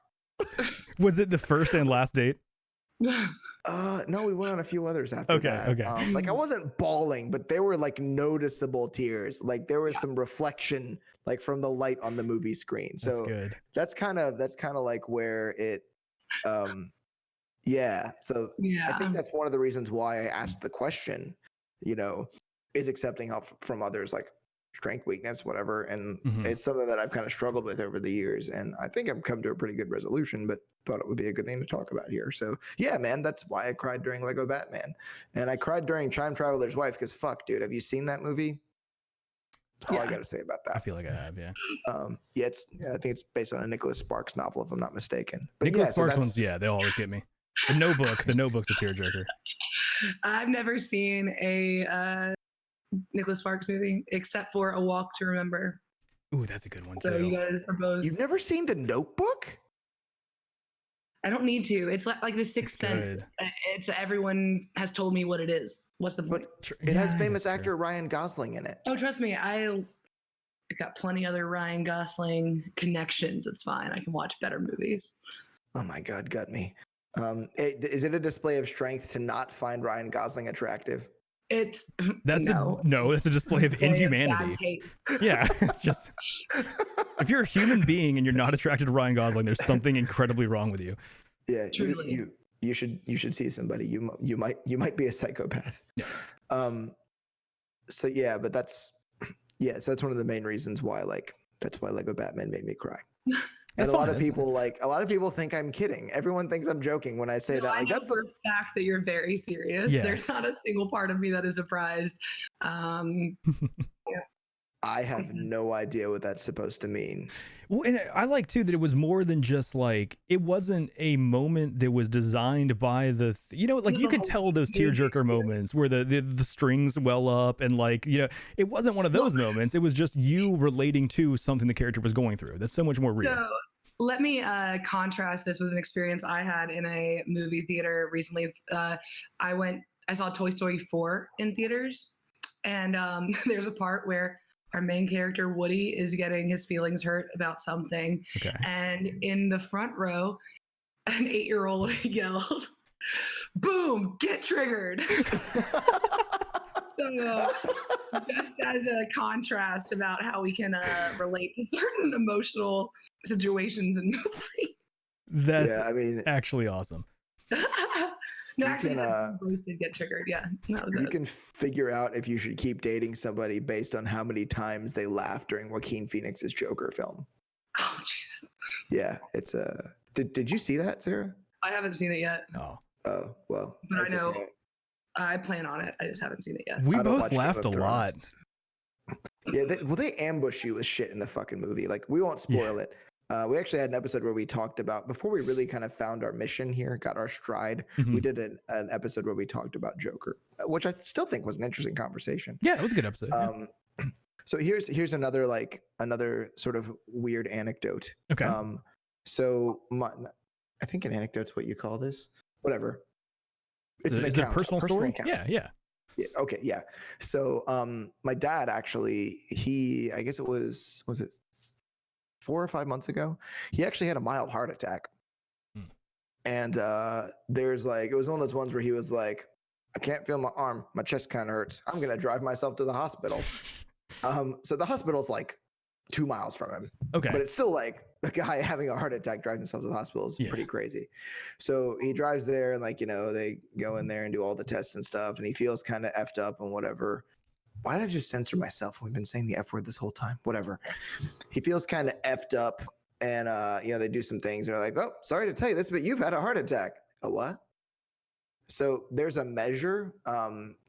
Was it the first and last date? No, we went on a few others after that. Okay. Like I wasn't bawling, but there were like noticeable tears. Like there was some reflection like from the light on the movie screen. So That's good. that's kind of like where it yeah. So I think that's one of the reasons why I asked the question, you know, is accepting help from others like strength, weakness, whatever. And it's something that I've kind of struggled with over the years. And I think I've come to a pretty good resolution, but thought it would be a good thing to talk about here. So yeah, man, that's why I cried during Lego Batman. And I cried during Time Traveler's Wife because fuck, dude, have you seen that movie? That's all I got to say about that. I feel like I have, yeah. I think it's based on a Nicholas Sparks novel, if I'm not mistaken. But Nicholas Sparks ones, yeah, they always get me. The Notebook's a tearjerker. I've never seen a Nicholas Sparks movie except for A Walk to Remember. Ooh, that's a good one too. So you guys are both. You've never seen The Notebook? I don't need to. It's like The Sixth Sense. It's everyone has told me what it is. What's the point? It has famous actor Ryan Gosling in it. Oh, trust me, I got plenty other Ryan Gosling connections. It's fine. I can watch better movies. Oh my God, got me. Is it a display of strength to not find Ryan Gosling attractive? That's that's a display of inhumanity. Yeah, it's just if you're a human being and you're not attracted to Ryan Gosling, there's something incredibly wrong with you. Yeah, you should see somebody. You might be a psychopath. Yeah. So yeah, but that's one of the main reasons why that's why Lego Batman made me cry. And a lot of people think I'm kidding. Everyone thinks I'm joking when I say that. I know for a fact that you're very serious. Yeah. There's not a single part of me that is surprised. I have no idea what that's supposed to mean. Well, and I like too that it was more than just like, it wasn't a moment that was designed by like you could tell those tearjerker moments where the strings well up and like, you know, it wasn't one of those moments. It was just you relating to something the character was going through. That's so much more real. So let me contrast this with an experience I had in a movie theater recently. I saw Toy Story 4 in theaters, and there's a part where our main character, Woody, is getting his feelings hurt about something. Okay. And in the front row, an 8-year-old yelled, "Boom, get triggered." So just as a contrast about how we can relate to certain emotional situations in movies. That's actually awesome. No, actually, boys did get triggered. Yeah, that was you can figure out if you should keep dating somebody based on how many times they laugh during Joaquin Phoenix's Joker film. Oh Jesus! Yeah, it's Did you see that, Sarah? I haven't seen it yet. Oh. Oh well. But I know. Okay. I plan on it. I just haven't seen it yet. We both laughed a lot. Yeah, they ambush you with shit in the fucking movie. Like, we won't spoil it. We actually had an episode where we talked about, before we really kind of found our mission here, got our stride, we did an episode where we talked about Joker, which I still think was an interesting conversation. Yeah, it was a good episode. So here's another sort of weird anecdote. Okay. So I think an anecdote's what you call this. Whatever. It's an account, it a personal story? Account. Yeah. Yeah. Okay. Yeah. So, my dad actually, I guess it was it 4 or 5 months ago? He actually had a mild heart attack. And, there's it was one of those ones where he was like, I can't feel my arm. My chest kind of hurts. I'm going to drive myself to the hospital. So the hospital's 2 miles from him. Okay. But it's still a guy having a heart attack driving himself to the hospital is pretty crazy. So he drives there and they go in there and do all the tests and stuff, and he feels kind of effed up and whatever. why did I just censor myself? We've been saying the F word this whole time. Whatever. He feels kind of effed up, and they do some things. They're like, "Oh, sorry to tell you this, but you've had a heart attack." A what? So there's a measure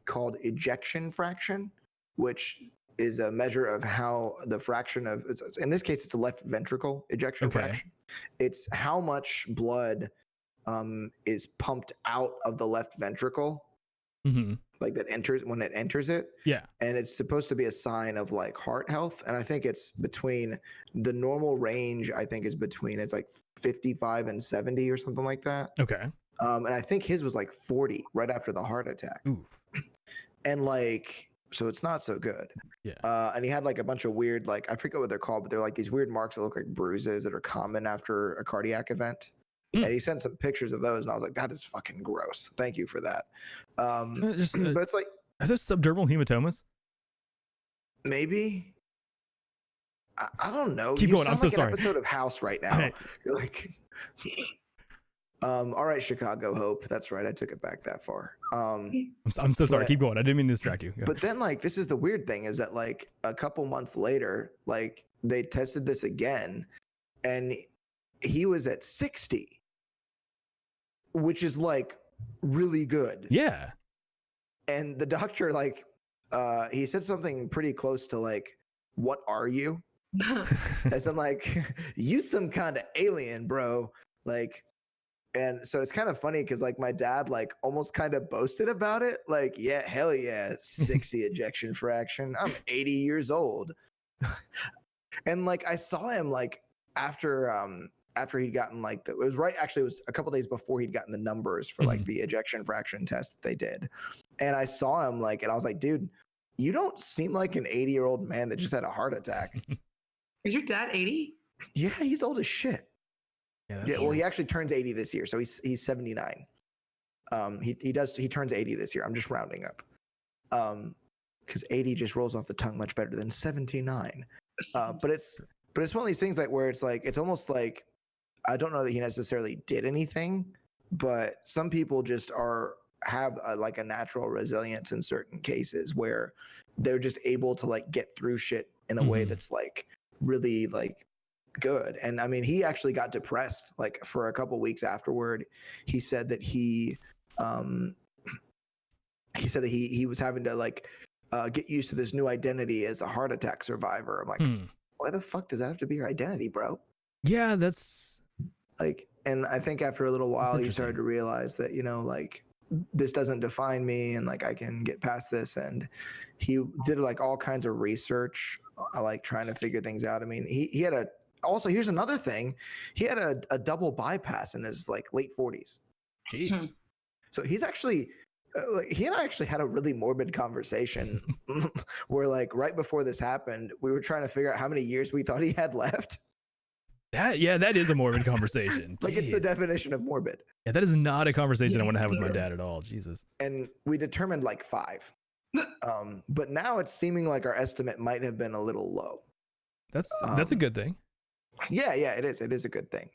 called ejection fraction, which is a measure of how the fraction of, in this case, it's a left ventricle ejection fraction. It's how much blood is pumped out of the left ventricle, like that enters when it enters it. Yeah. And it's supposed to be a sign of like heart health. And I think it's between the normal range, I think is between, it's like 55 and 70 or something like that. Okay. And I think his was like 40 right after the heart attack. Ooh. And like, so it's not so good. Yeah. And he had like a bunch of weird, like, I forget what they're called, but they're like these weird marks that look like bruises that are common after a cardiac event. And he sent some pictures of those, and I was like, that is fucking gross. Thank you for that. But it's like, are those subdermal hematomas? Maybe. I don't know. Keep going. I'm so like sorry. An episode of House right now. Right. You're like, all right, Chicago Hope. That's right. I took it back that far. I'm so sorry. Keep going. I didn't mean to distract you. Go. But then, like, this is the weird thing is that, like, a couple months later, like, they tested this again, and he was at 60, which is like really good. Yeah. And the doctor, like, he said something pretty close to like, "What are you?" As I'm like, "You some kind of alien, bro." Like, and so it's kind of funny because like my dad like almost kind of boasted about it. Like, yeah, hell yeah, 60 ejection fraction. I'm 80 years old. And like I saw him like after he'd gotten like it was it was a couple days before he'd gotten the numbers for like the ejection fraction test that they did. And I saw him like, and I was like, dude, you don't seem like an 80-year-old man that just had a heart attack. Is your dad 80? Yeah, he's old as shit. Yeah, well, he actually turns 80 this year, so he's 79. He turns 80 this year. I'm just rounding up. Because 80 just rolls off the tongue much better than 79. But it's one of these things like where it's like it's almost like I don't know that he necessarily did anything, but some people just have like a natural resilience in certain cases where they're just able to like get through shit in a way that's like really like good. And I mean, he actually got depressed like for a couple weeks afterward. He said that he was having to like get used to this new identity as a heart attack survivor. I'm like, why the fuck does that have to be your identity, bro? Yeah, that's like, and I think after a little while he started to realize that, like this doesn't define me and like I can get past this. And he did like all kinds of research, like trying to figure things out. I mean, he had also here's another thing. He had a double bypass in his like late 40s. Jeez. So he's actually he and I actually had a really morbid conversation where like right before this happened, we were trying to figure out how many years we thought he had left. That is a morbid converation. Like it's the definition of morbid. Yeah, that is not a conversation I want to have with my dad at all. Jesus. And we determined like 5. But now it's seeming like our estimate might have been a little low. That's a good thing. Yeah, it is. It is a good thing.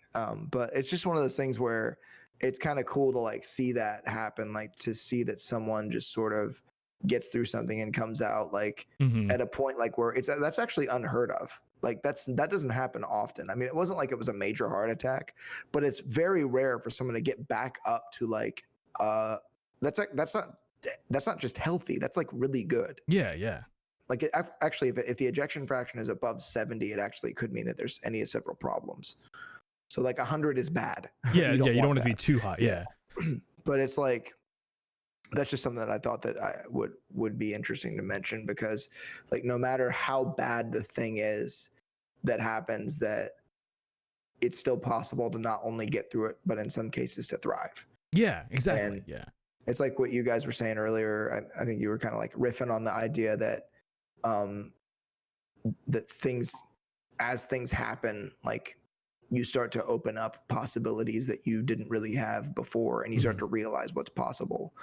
But it's just one of those things where it's kind of cool to like see that happen, like to see that someone just sort of gets through something and comes out like at a point like where that's actually unheard of. Like that doesn't happen often. I mean, it wasn't like it was a major heart attack, but it's very rare for someone to get back up to like that's not just healthy. That's like really good. Yeah. Like actually, if the ejection fraction is above 70, it actually could mean that there's any several problems. So like 100 is bad. Yeah, you don't want it to be too high. Yeah. But it's like that's just something that I thought that I would be interesting to mention because like no matter how bad the thing is that happens, that it's still possible to not only get through it, but in some cases to thrive. Yeah, exactly. And yeah. It's like what you guys were saying earlier. I think you were kind of like riffing on the idea that that as things happen, like you start to open up possibilities that you didn't really have before, and you start to realize what's possible.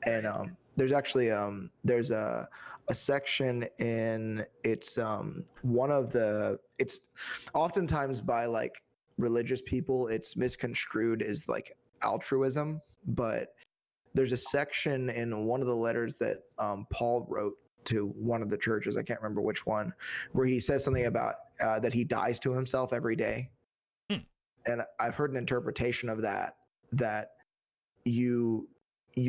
And there's actually there's a section in it's oftentimes by like religious people it's misconstrued as like altruism, but there's a section in one of the letters that Paul wrote to one of the churches, I can't remember which one, where he says something about that he dies to himself every day. And I've heard an interpretation of that you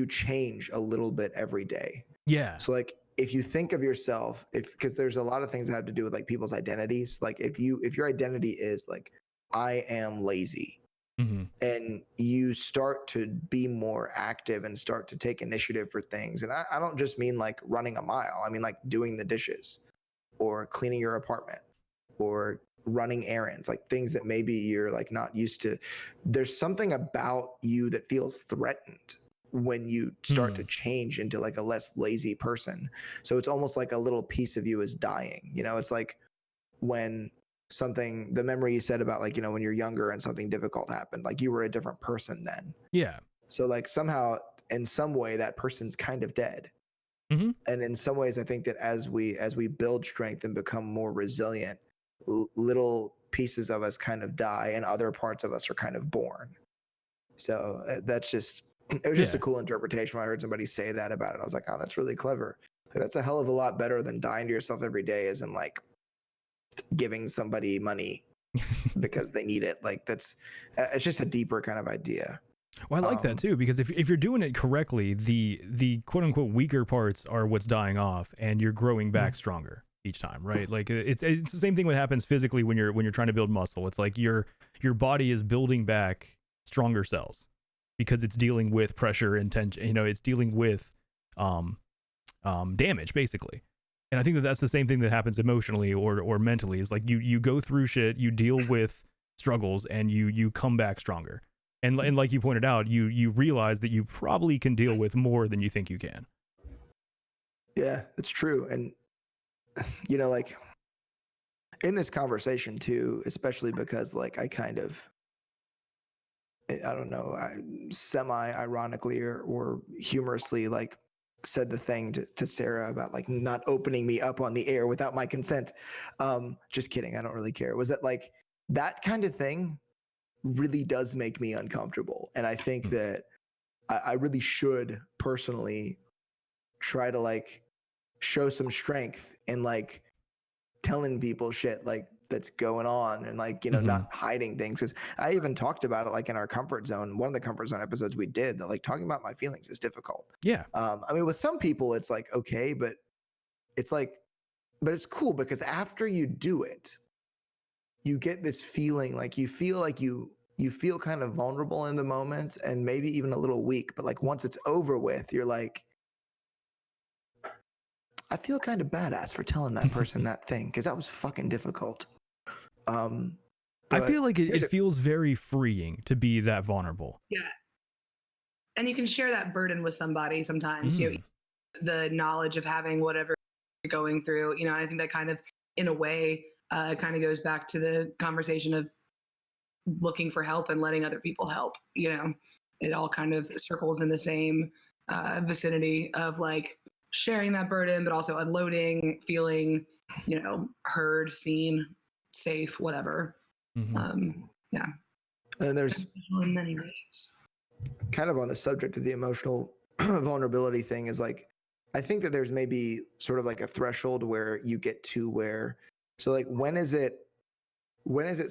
change a little bit every day. Yeah. So like if you think of yourself, because there's a lot of things that have to do with like people's identities. Like if your identity is like, I am lazy, and you start to be more active and start to take initiative for things. And I don't just mean like running a mile. I mean like doing the dishes or cleaning your apartment or running errands, like things that maybe you're like not used to. There's something about you that feels threatened when you start to change into like a less lazy person. So it's almost like a little piece of you is dying. You know, it's like when the memory you said about like, you know, when you're younger and something difficult happened, like you were a different person then. Yeah. So like somehow in some way that person's kind of dead. And in some ways I think that as we build strength and become more resilient, little pieces of us kind of die and other parts of us are kind of born. So that's just, it was just a cool interpretation. When I heard somebody say that about it, I was like, oh, that's really clever. That's a hell of a lot better than dying to yourself every day, as in like giving somebody money because they need it. Like it's just a deeper kind of idea. Well, I like that too, because if you're doing it correctly, the quote unquote weaker parts are what's dying off, and you're growing back stronger each time, right? Like it's the same thing what happens physically when you're trying to build muscle. It's like your body is building back stronger cells because it's dealing with pressure and tension. You know, it's dealing with damage basically. And I think that's the same thing that happens emotionally or mentally. Is like you go through shit, you deal with struggles, and you come back stronger. And like you pointed out, you realize that you probably can deal with more than you think you can. Yeah, it's true. And you know, like in this conversation too, especially because like I don't know, I semi-ironically or humorously like said the thing to Sarah about like not opening me up on the air without my consent. Just kidding. I don't really care. Was that like that kind of thing really does make me uncomfortable. And I think that I really should personally try to like show some strength in like telling people shit like that's going on and like, you know, not hiding things. Because I even talked about it like in our comfort zone, one of the comfort zone episodes we did, that like talking about my feelings is difficult. Yeah. I mean, with some people it's like, okay, but it's cool because after you do it, you get this feeling like you feel kind of vulnerable in the moment and maybe even a little weak. But like once it's over with, you're like, I feel kind of badass for telling that person that thing because that was fucking difficult. I feel like it feels very freeing to be that vulnerable. Yeah. And you can share that burden with somebody sometimes. You know, the knowledge of having whatever you're going through, you know, I think that kind of, in a way, kind of goes back to the conversation of looking for help and letting other people help. You know, it all kind of circles in the same vicinity of like sharing that burden, but also unloading, feeling, you know, heard, seen, safe, whatever. Yeah. And there's in many ways. Kind of on the subject of the emotional vulnerability thing is like, I think that there's maybe sort of like a threshold where you get to where, so like, when is it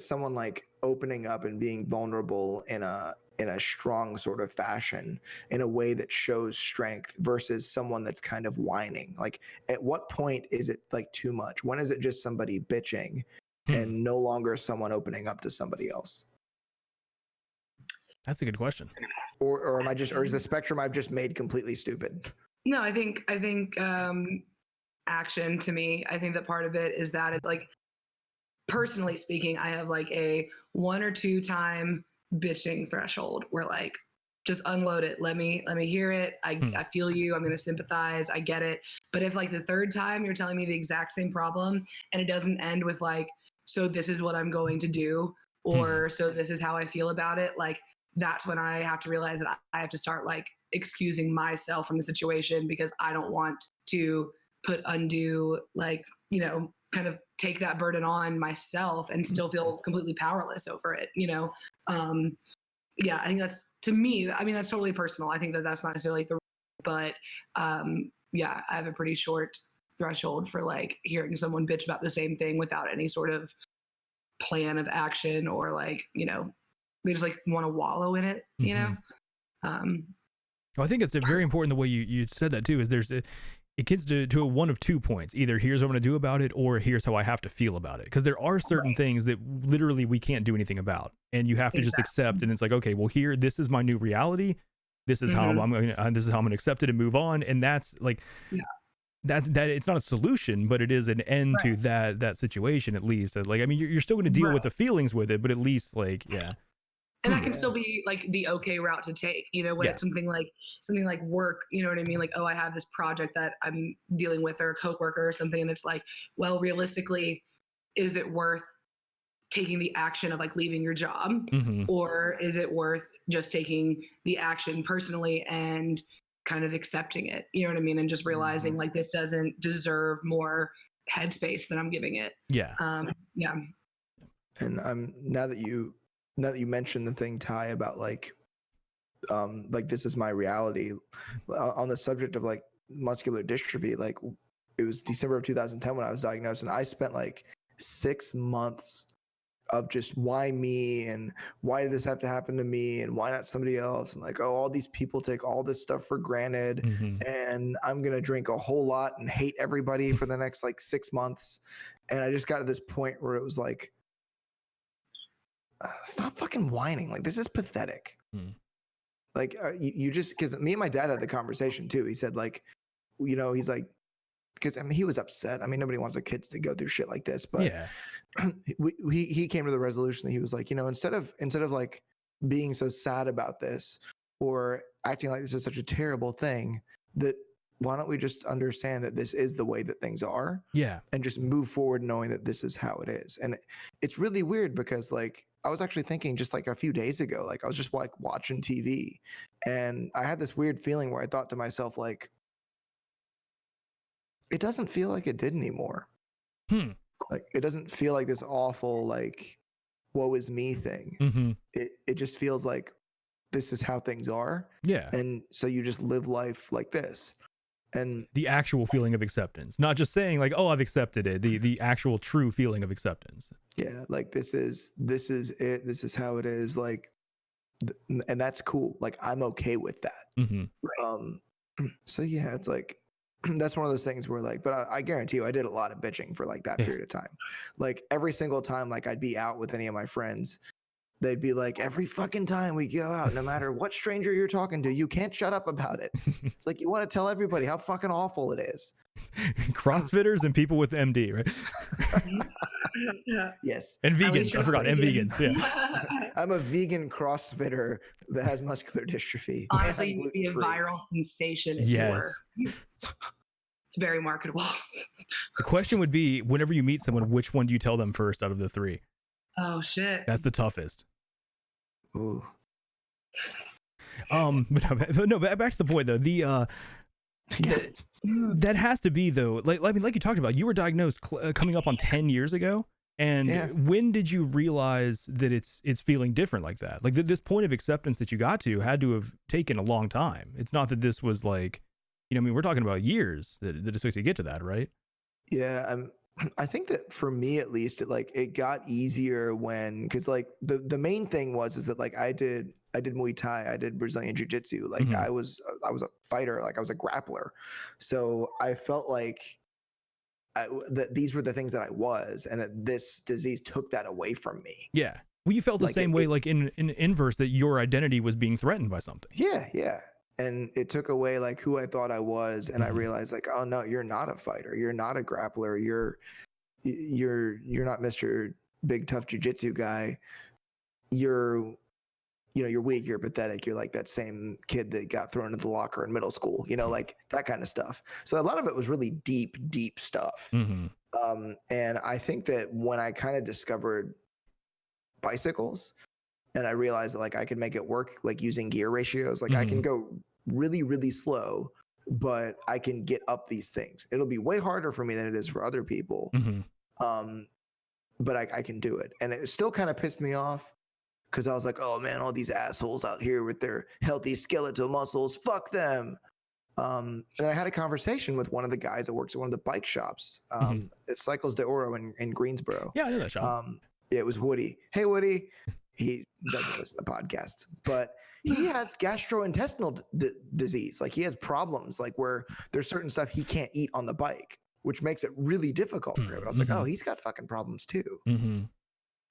someone like opening up and being vulnerable in a strong sort of fashion in a way that shows strength versus someone that's kind of whining? Like at what point is it like too much? When is it just somebody bitching and no longer someone opening up to somebody else? That's a good question. Or is the spectrum I've just made completely stupid? No, I think action, to me, I think that part of it is that it's like, personally speaking, I have like a 1 or 2 time bitching threshold where like, just unload it. Let me hear it. I feel you. I'm going to sympathize. I get it. But if like the 3rd time you're telling me the exact same problem and it doesn't end with like, so this is what I'm going to do, or so this is how I feel about it, like that's when I have to realize that I have to start like excusing myself from the situation because I don't want to put undue, like, you know, kind of take that burden on myself and still feel completely powerless over it, you know? Yeah, I think that's, to me, I mean, that's totally personal. I think that that's not necessarily the, but yeah, I have a pretty short threshold for like hearing someone bitch about the same thing without any sort of plan of action, or like, you know, they just like want to wallow in it, you know? Well, I think it's very important the way you said that too, is it gets to a one of 2 points. Either here's what I'm going to do about it, or here's how I have to feel about it. Because there are certain things that literally we can't do anything about, and you have to just accept. And it's like, okay, well, this is my new reality. This is how I'm going to accept it and move on. And that's like, that it's not a solution, but it is an end to that situation, at least. Like, I mean, you're still going to deal with the feelings with it, but at least like, and that can still be like the okay route to take, you know, when it's something like work, you know what I mean? Like, oh, I have this project that I'm dealing with, or a coworker or something. And it's like, well, realistically, is it worth taking the action of like leaving your job, or is it worth just taking the action personally and kind of accepting it, you know what I mean? And just realizing like, this doesn't deserve more headspace than I'm giving it. And now that you mentioned the thing, Ty, about like this is my reality, on the subject of like muscular dystrophy, like it was December of 2010 when I was diagnosed, and I spent like 6 months of just why me, and why did this have to happen to me, and why not somebody else, and like, oh, all these people take all this stuff for granted, and I'm gonna drink a whole lot and hate everybody for the next like 6 months. And I just got to this point where it was like, stop fucking whining. Like, this is pathetic. Like, you just, because me and my dad had the conversation too. He said like, you know, he's like, because I mean, he was upset. I mean, nobody wants a kid to go through shit like this, but he came to the resolution that he was like, you know, instead of like being so sad about this or acting like this is such a terrible thing, that why don't we just understand that this is the way that things are? And just move forward knowing that this is how it is. And it's really weird because like, I was actually thinking just like a few days ago, like I was just like watching TV, and I had this weird feeling where I thought to myself, like, it doesn't feel like it did anymore. Like, it doesn't feel like this awful, like, woe is me thing. It just feels like this is how things are. And so you just live life like this. And the actual feeling of acceptance, not just saying like, oh, I've accepted it. The actual true feeling of acceptance. Like, this is it. This is how it is. Like, and that's cool. Like, I'm okay with that. So yeah, it's like, that's one of those things where like, but I guarantee you, I did a lot of bitching for like that period of time. Like, every single time, like I'd be out with any of my friends, they'd be like, every fucking time we go out, no matter what stranger you're talking to, you can't shut up about it. It's like, you want to tell everybody how fucking awful it is. CrossFitters and people with MD, right? Yes. And vegans. I forgot. And vegans. I'm a vegan CrossFitter that has muscular dystrophy. Honestly, you'd be a viral sensation if you were. It's very marketable. The question would be, whenever you meet someone, which one do you tell them first out of the three? Oh shit. That's the toughest. Ooh. But no, back to the point though. That has to be though. Like I mean, like you talked about, you were diagnosed coming up on 10 years ago. And when did you realize that it's feeling different like that? Like this point of acceptance that you got to had to have taken a long time. It's not that this was like, you know, I mean, we're talking about years that it took to get to that, right? Yeah, I think that for me at least, it got easier when, because like the main thing is that like I did Muay Thai, I did Brazilian Jiu-Jitsu, like I was a fighter, like I was a grappler, so I felt like that these were the things that I was, and that this disease took that away from me. Yeah, well, you felt the same way, like in inverse, that your identity was being threatened by something. Yeah. And it took away like who I thought I was, and I realized like, oh no, you're not a fighter, you're not a grappler, you're not Mr. Big Tough Jiu-Jitsu guy. You're weak, you're pathetic, you're like that same kid that got thrown into the locker in middle school, you know, like that kind of stuff. So a lot of it was really deep stuff. And I think that when I kind of discovered bicycles, and I realized that like I could make it work, like using gear ratios, like I can go really, really slow, but I can get up these things. It'll be way harder for me than it is for other people. But I can do it. And it still kind of pissed me off, because I was like, oh man, all these assholes out here with their healthy skeletal muscles, fuck them. And I had a conversation with one of the guys that works at one of the bike shops. It's Cycles de Oro in Greensboro. Yeah, I know that shop. It was Woody. Hey, Woody. He doesn't listen to podcasts, but he has gastrointestinal disease. Like he has problems, like where there's certain stuff he can't eat on the bike, which makes it really difficult for him. And I was like, oh, he's got fucking problems too.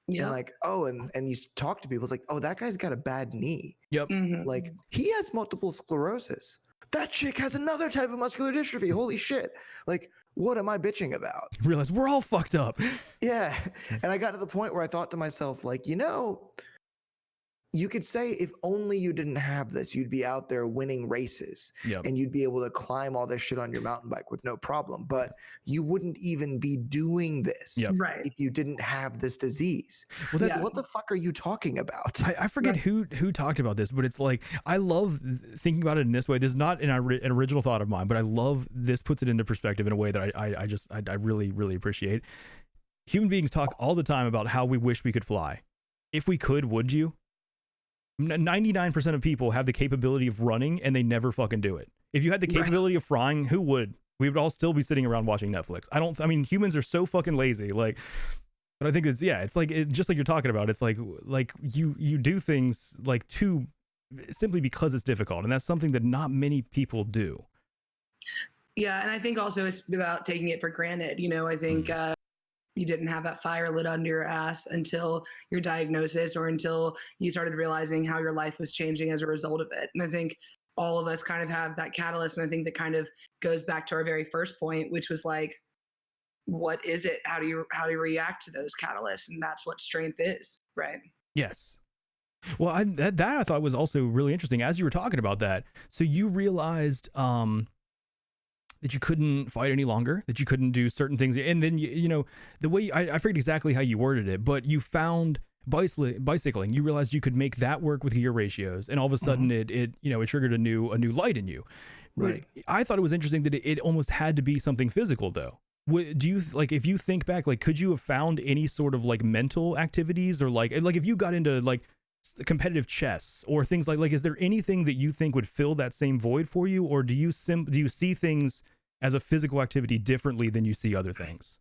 Yep. And like, oh, and you talk to people, it's like, oh, that guy's got a bad knee. Yep. Like he has multiple sclerosis. That chick has another type of muscular dystrophy. Holy shit. Like, what am I bitching about? Realize we're all fucked up. Yeah. And I got to the point where I thought to myself, like, you could say if only you didn't have this, you'd be out there winning races and you'd be able to climb all this shit on your mountain bike with no problem. But you wouldn't even be doing this if you didn't have this disease. Well, that's what the fuck are you talking about? I forget who talked about this, but it's like, I love thinking about it in this way. This is not an original thought of mine, but I love this puts it into perspective in a way that I really, really appreciate. Human beings talk all the time about how we wish we could fly. If we could, would you? 99% of people have the capability of running and they never fucking do it. If you had the capability of flying, who would? We would all still be sitting around watching Netflix. I mean, humans are so fucking lazy. Like, but I think it's like, just like you're talking about, it's like you do things like simply because it's difficult. And that's something that not many people do. Yeah. And I think also it's about taking it for granted. I think, you didn't have that fire lit under your ass until your diagnosis or until you started realizing how your life was changing as a result of it. And I think all of us kind of have that catalyst. And I think that kind of goes back to our very first point, which was like, what is it? How do you react to those catalysts? And that's what strength is, right? Yes. Well, that I thought was also really interesting as you were talking about that. So you realized, that you couldn't fight any longer, that you couldn't do certain things. And then, the way I forget exactly how you worded it, but you found bicycling, you realized you could make that work with gear ratios. And all of a sudden it triggered a new light in you. Right. But I thought it was interesting that it almost had to be something physical though. Do you like, if you think back, like, could you have found any sort of like mental activities or like if you got into like competitive chess or things like, is there anything that you think would fill that same void for you? Or do you see things as a physical activity differently than you see other things?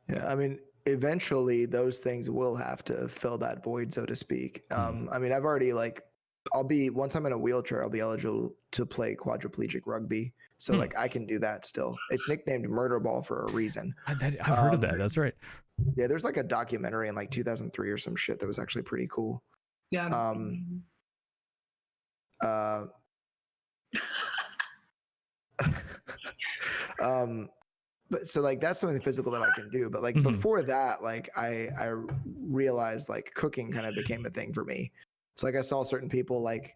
Yeah. I mean, eventually those things will have to fill that void, so to speak. I mean, I've already once I'm in a wheelchair, I'll be eligible to play quadriplegic rugby. So I can do that still. It's nicknamed murder ball for a reason. I've heard of that. That's right. Yeah. There's like a documentary in like 2003 or some shit that was actually pretty cool. Yeah. But so like that's something physical that I can do. But like before that, like I realized like cooking kind of became a thing for me. It's like I saw certain people like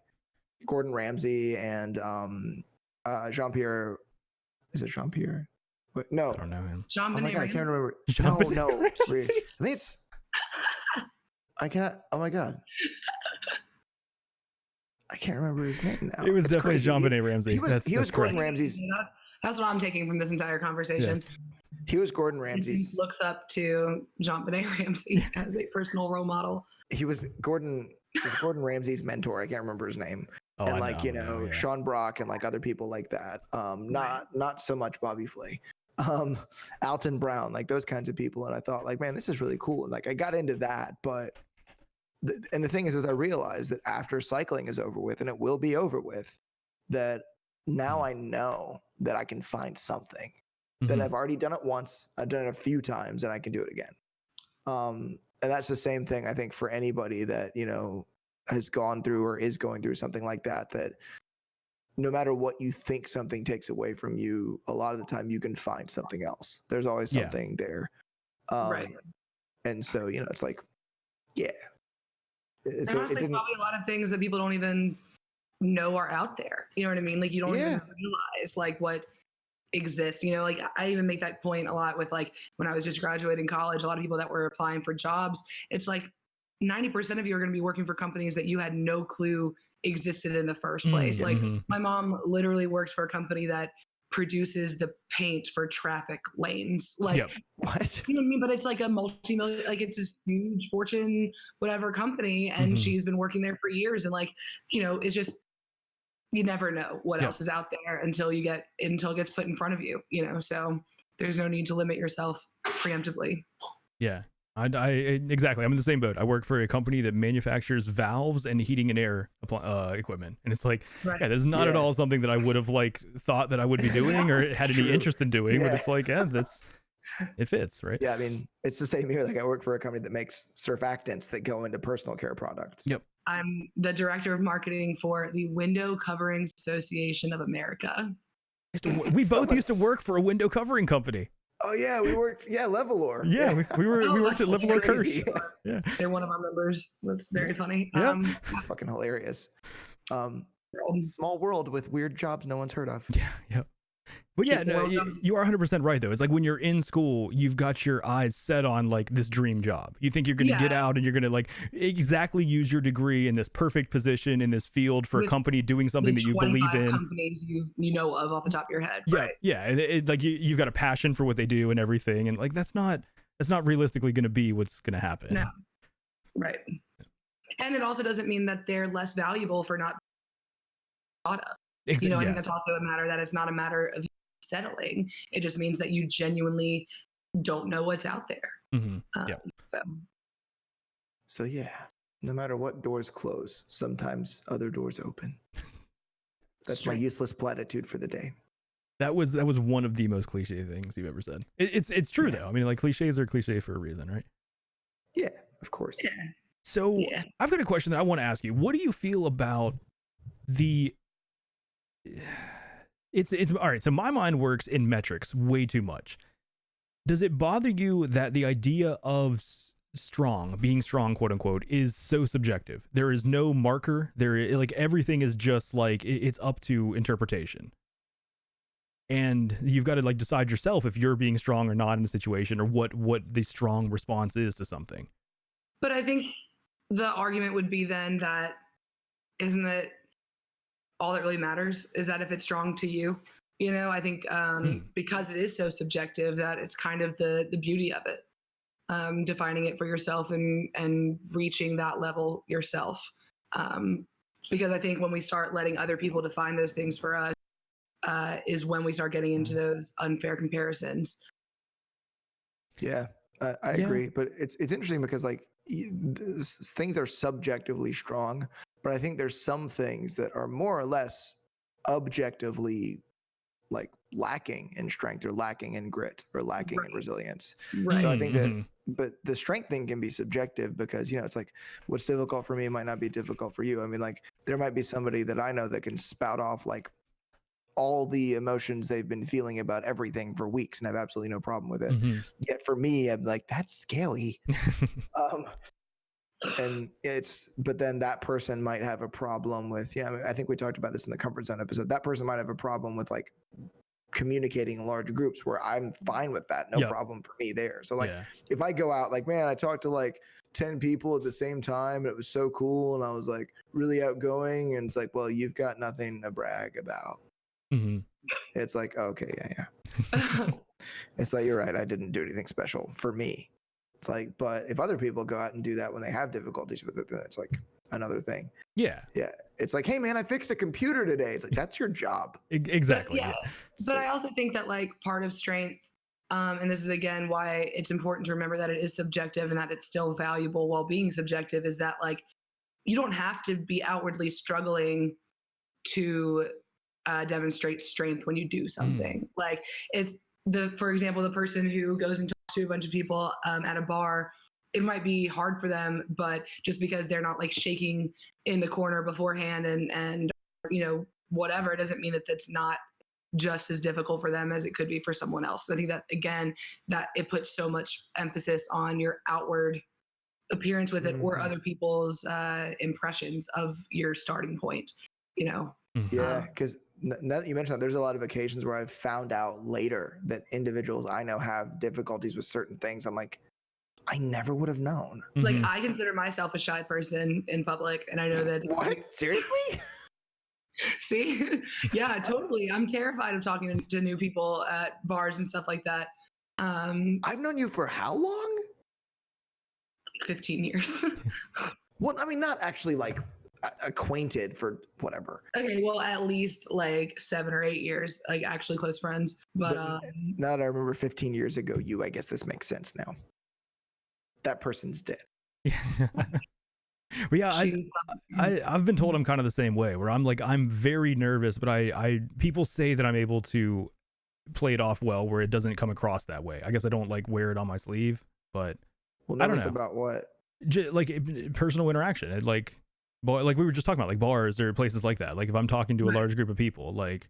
Gordon Ramsay and Jean-Pierre. Is it Jean-Pierre? No, I don't know him. Jean Oh my God, I can't remember. No. I think it's. I can't. Oh my God. I can't remember his name now. It was definitely Jean-Benet Ramsey. He was Gordon Ramsay's. That's what I'm taking from this entire conversation. Yes. He was Gordon Ramsay's. He looks up to Jean-Benet Ramsey as a personal role model. He was Gordon Ramsay's mentor. I can't remember his name. Oh, and like, Sean Brock and like other people like that. Not so much Bobby Flay. Alton Brown, like those kinds of people. And I thought like, man, this is really cool. And like I got into that, but the thing is I realized that after cycling is over with, and it will be over with, that now I know that I can find something that I've already done it once. I've done it a few times and I can do it again. And that's the same thing, I think, for anybody that, has gone through or is going through something like that, that no matter what you think something takes away from you, a lot of the time you can find something else. There's always something there. Right. And so, it's like, yeah. So honestly, probably a lot of things that people don't even know are out there. You know what I mean? Like you don't even realize like what exists. Like I even make that point a lot with like when I was just graduating college, a lot of people that were applying for jobs, it's like 90% of you are going to be working for companies that you had no clue existed in the first place. Like my mom literally works for a company that produces the paint for traffic lanes. Like what? You know what I mean? But it's like a multi-million, like it's this huge Fortune whatever company, and she's been working there for years. And like, it's just you never know what else is out there until it gets put in front of you, so there's no need to limit yourself preemptively. Yeah. I exactly. I'm in the same boat. I work for a company that manufactures valves and heating and air equipment, and it's like, yeah, there's not at all something that I would have like thought that I would be doing or had any interest in doing. But it's like, it fits, right? Yeah, I mean, it's the same here. Like, I work for a company that makes surfactants that go into personal care products. Yep. I'm the director of marketing for the Window Covering Association of America. We both used to work for a window covering company. Oh yeah, we worked. Yeah, Levelor. Yeah, we worked at Levelor Kirsch. Yeah, they're one of our members. That's very funny. Yeah, it's fucking hilarious. Small world with weird jobs no one's heard of. Yeah. But yeah, no, you are 100% right though. It's like when you're in school, you've got your eyes set on like this dream job. You think you're going to get out and you're going to like exactly use your degree in this perfect position in this field for a company doing something that you believe in. Companies you know of off the top of your head. Yeah, right? Yeah. And like you've got a passion for what they do and everything, and like that's not realistically going to be what's going to happen. No, right. And it also doesn't mean that they're less valuable for not thought of. I think that's also a matter that it's not a matter of settling. It just means that you genuinely don't know what's out there. So yeah, no matter what doors close, sometimes other doors open. That's my useless platitude for the day. That was one of the most cliche things you've ever said. It's true though. I mean, like cliches are cliche for a reason, right? Yeah, of course. Yeah. So I've got a question that I want to ask you. What do you feel about the it's all right, so my mind works in metrics way too much. Does it bother you that the idea of being strong, quote unquote, is so subjective? There is no marker there, like everything is just like it's up to interpretation, and you've got to like decide yourself if you're being strong or not in a situation, or what the strong response is to something. But I think the argument would be then that isn't it all that really matters is that if it's strong to you, I think because it is so subjective, that it's kind of the beauty of it, defining it for yourself and reaching that level yourself. Because I think when we start letting other people define those things for us, is when we start getting into those unfair comparisons. Yeah, I agree. But it's interesting because like things are subjectively strong, but I think there's some things that are more or less objectively like lacking in strength or lacking in grit or lacking in resilience. Right. So I think that, but the strength thing can be subjective because, it's like what's difficult for me might not be difficult for you. I mean, like there might be somebody that I know that can spout off like all the emotions they've been feeling about everything for weeks and have absolutely no problem with it. Yet for me, I'm like, that's scary. And but then that person might have a problem with, I think we talked about this in the comfort zone episode. That person might have a problem with like communicating in large groups where I'm fine with that. No problem for me there. So like if I go out, like, man, I talked to like 10 people at the same time and it was so cool. And I was like really outgoing. And it's like, well, you've got nothing to brag about. It's like, okay, yeah. It's like, you're right. I didn't do anything special for me. It's like, but if other people go out and do that when they have difficulties with it, then it's like another thing. Yeah. It's like, hey man, I fixed a computer today. It's like, that's your job. Exactly. But I also think that like part of strength, and this is again why it's important to remember that it is subjective and that it's still valuable while being subjective, is that like you don't have to be outwardly struggling to demonstrate strength when you do something. Like it's for example, the person who goes and talks to a bunch of people at a bar, it might be hard for them, but just because they're not like shaking in the corner beforehand and whatever, it doesn't mean that that's not just as difficult for them as it could be for someone else. So I think that again, that it puts so much emphasis on your outward appearance with it or other people's impressions of your starting point, Yeah, because now that you mentioned that, there's a lot of occasions where I've found out later that individuals I know have difficulties with certain things. I'm like, I never would have known. Like I consider myself a shy person in public, and I know that. What? Seriously? See? Yeah, totally. I'm terrified of talking to new people at bars and stuff like that. I've known you for how long? 15 years. Well, I mean, not actually like acquainted for whatever. Okay, well, at least like 7 or 8 years, like actually close friends. But now that I remember 15 years ago, I guess this makes sense now. That person's dead. But yeah, I've been told I'm kind of the same way, where I'm very nervous, but I people say that I'm able to play it off well, where it doesn't come across that way. I guess I don't like wear it on my sleeve, but I don't know about what, like personal interaction. Like we were just talking about, like bars or places like that. Like if I'm talking to a large group of people, like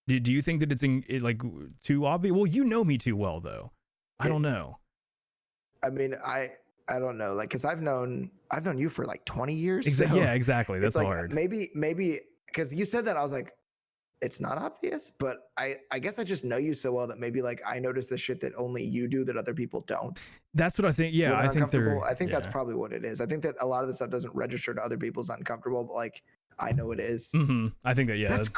do you think that it's like too obvious? Well, you know me too well though. I don't know. I mean, I don't know, like, because I've known you for like 20 years. Yeah, exactly. That's like, hard. Maybe because you said that, I was like, it's not obvious, but I guess I just know you so well that maybe like I notice the shit that only you do that other people don't. That's what I think. Yeah, I think that's probably what it is. I think that a lot of the stuff doesn't register to other people as uncomfortable, but like I know it is. Mm-hmm. I think that, yeah. That's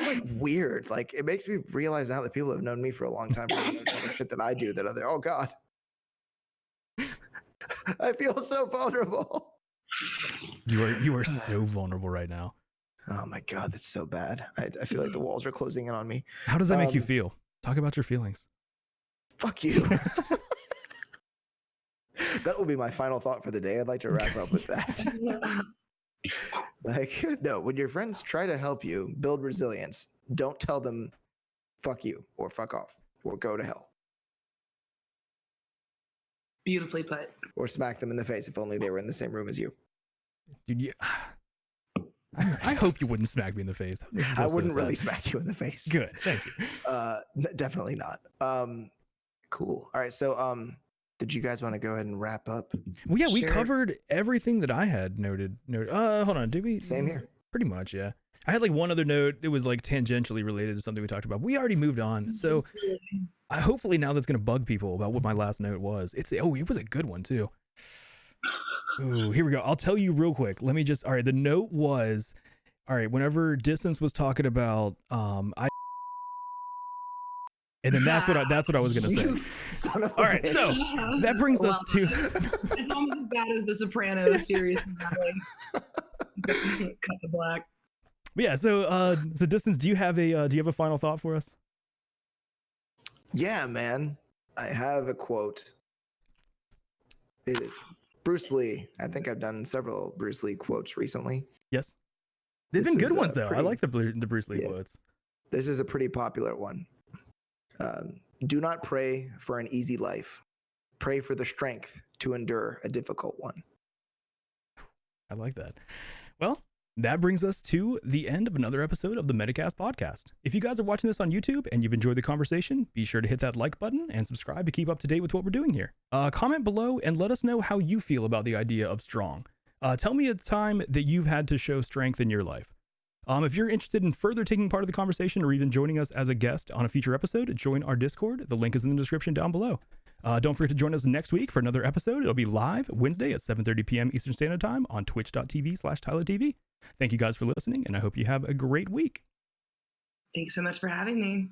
like weird. Like it makes me realize now that people have known me for a long time for the shit that I do that other. Oh God. I feel so vulnerable. You are so vulnerable right now. Oh my God, that's so bad. I feel like the walls are closing in on me. How does that make you feel? Talk about your feelings. Fuck you. That will be my final thought for the day. I'd like to wrap up with that. Like, no, when your friends try to help you build resilience, don't tell them fuck you or fuck off or go to hell. Beautifully put. Or smack them in the face if only they were in the same room as you. Dude, I hope you wouldn't smack me in the face. I wouldn't really smack you in the face. Good, thank you. Definitely not. Cool. All right, so did you guys want to go ahead and wrap up? Well, yeah, we covered everything that I had noted. Hold on, did we? Same here. Pretty much, yeah. I had like one other note that was like tangentially related to something we talked about. We already moved on, so hopefully now that's gonna bug people about what my last note was. It was a good one too. Ooh, here we go. I'll tell you real quick. Let me just. All right, the note was, all right. Whenever Distance was talking about, and then that's what I was gonna say. You son of a all right, bitch. so that brings us to. It's almost as bad as the Sopranos series finale. Cut to black. Yeah. So Distance, do you have a final thought for us? Yeah, man. I have a quote. It is Bruce Lee. I think I've done several Bruce Lee quotes recently. Yes. They've been good ones though. I like the Bruce Lee quotes. This is a pretty popular one. Do not pray for an easy life. Pray for the strength to endure a difficult one. I like that. Well, that brings us to the end of another episode of the Metacast podcast. If you guys are watching this on YouTube and you've enjoyed the conversation, be sure to hit that like button and subscribe to keep up to date with what we're doing here. Comment below and let us know how you feel about the idea of strong. Tell me a time that you've had to show strength in your life. If you're interested in further taking part of the conversation or even joining us as a guest on a future episode, join our Discord. The link is in the description down below. Don't forget to join us next week for another episode. It'll be live Wednesday at 7:30 p.m. Eastern Standard Time on twitch.tv/TylerTV. Thank you guys for listening, and I hope you have a great week. Thanks so much for having me.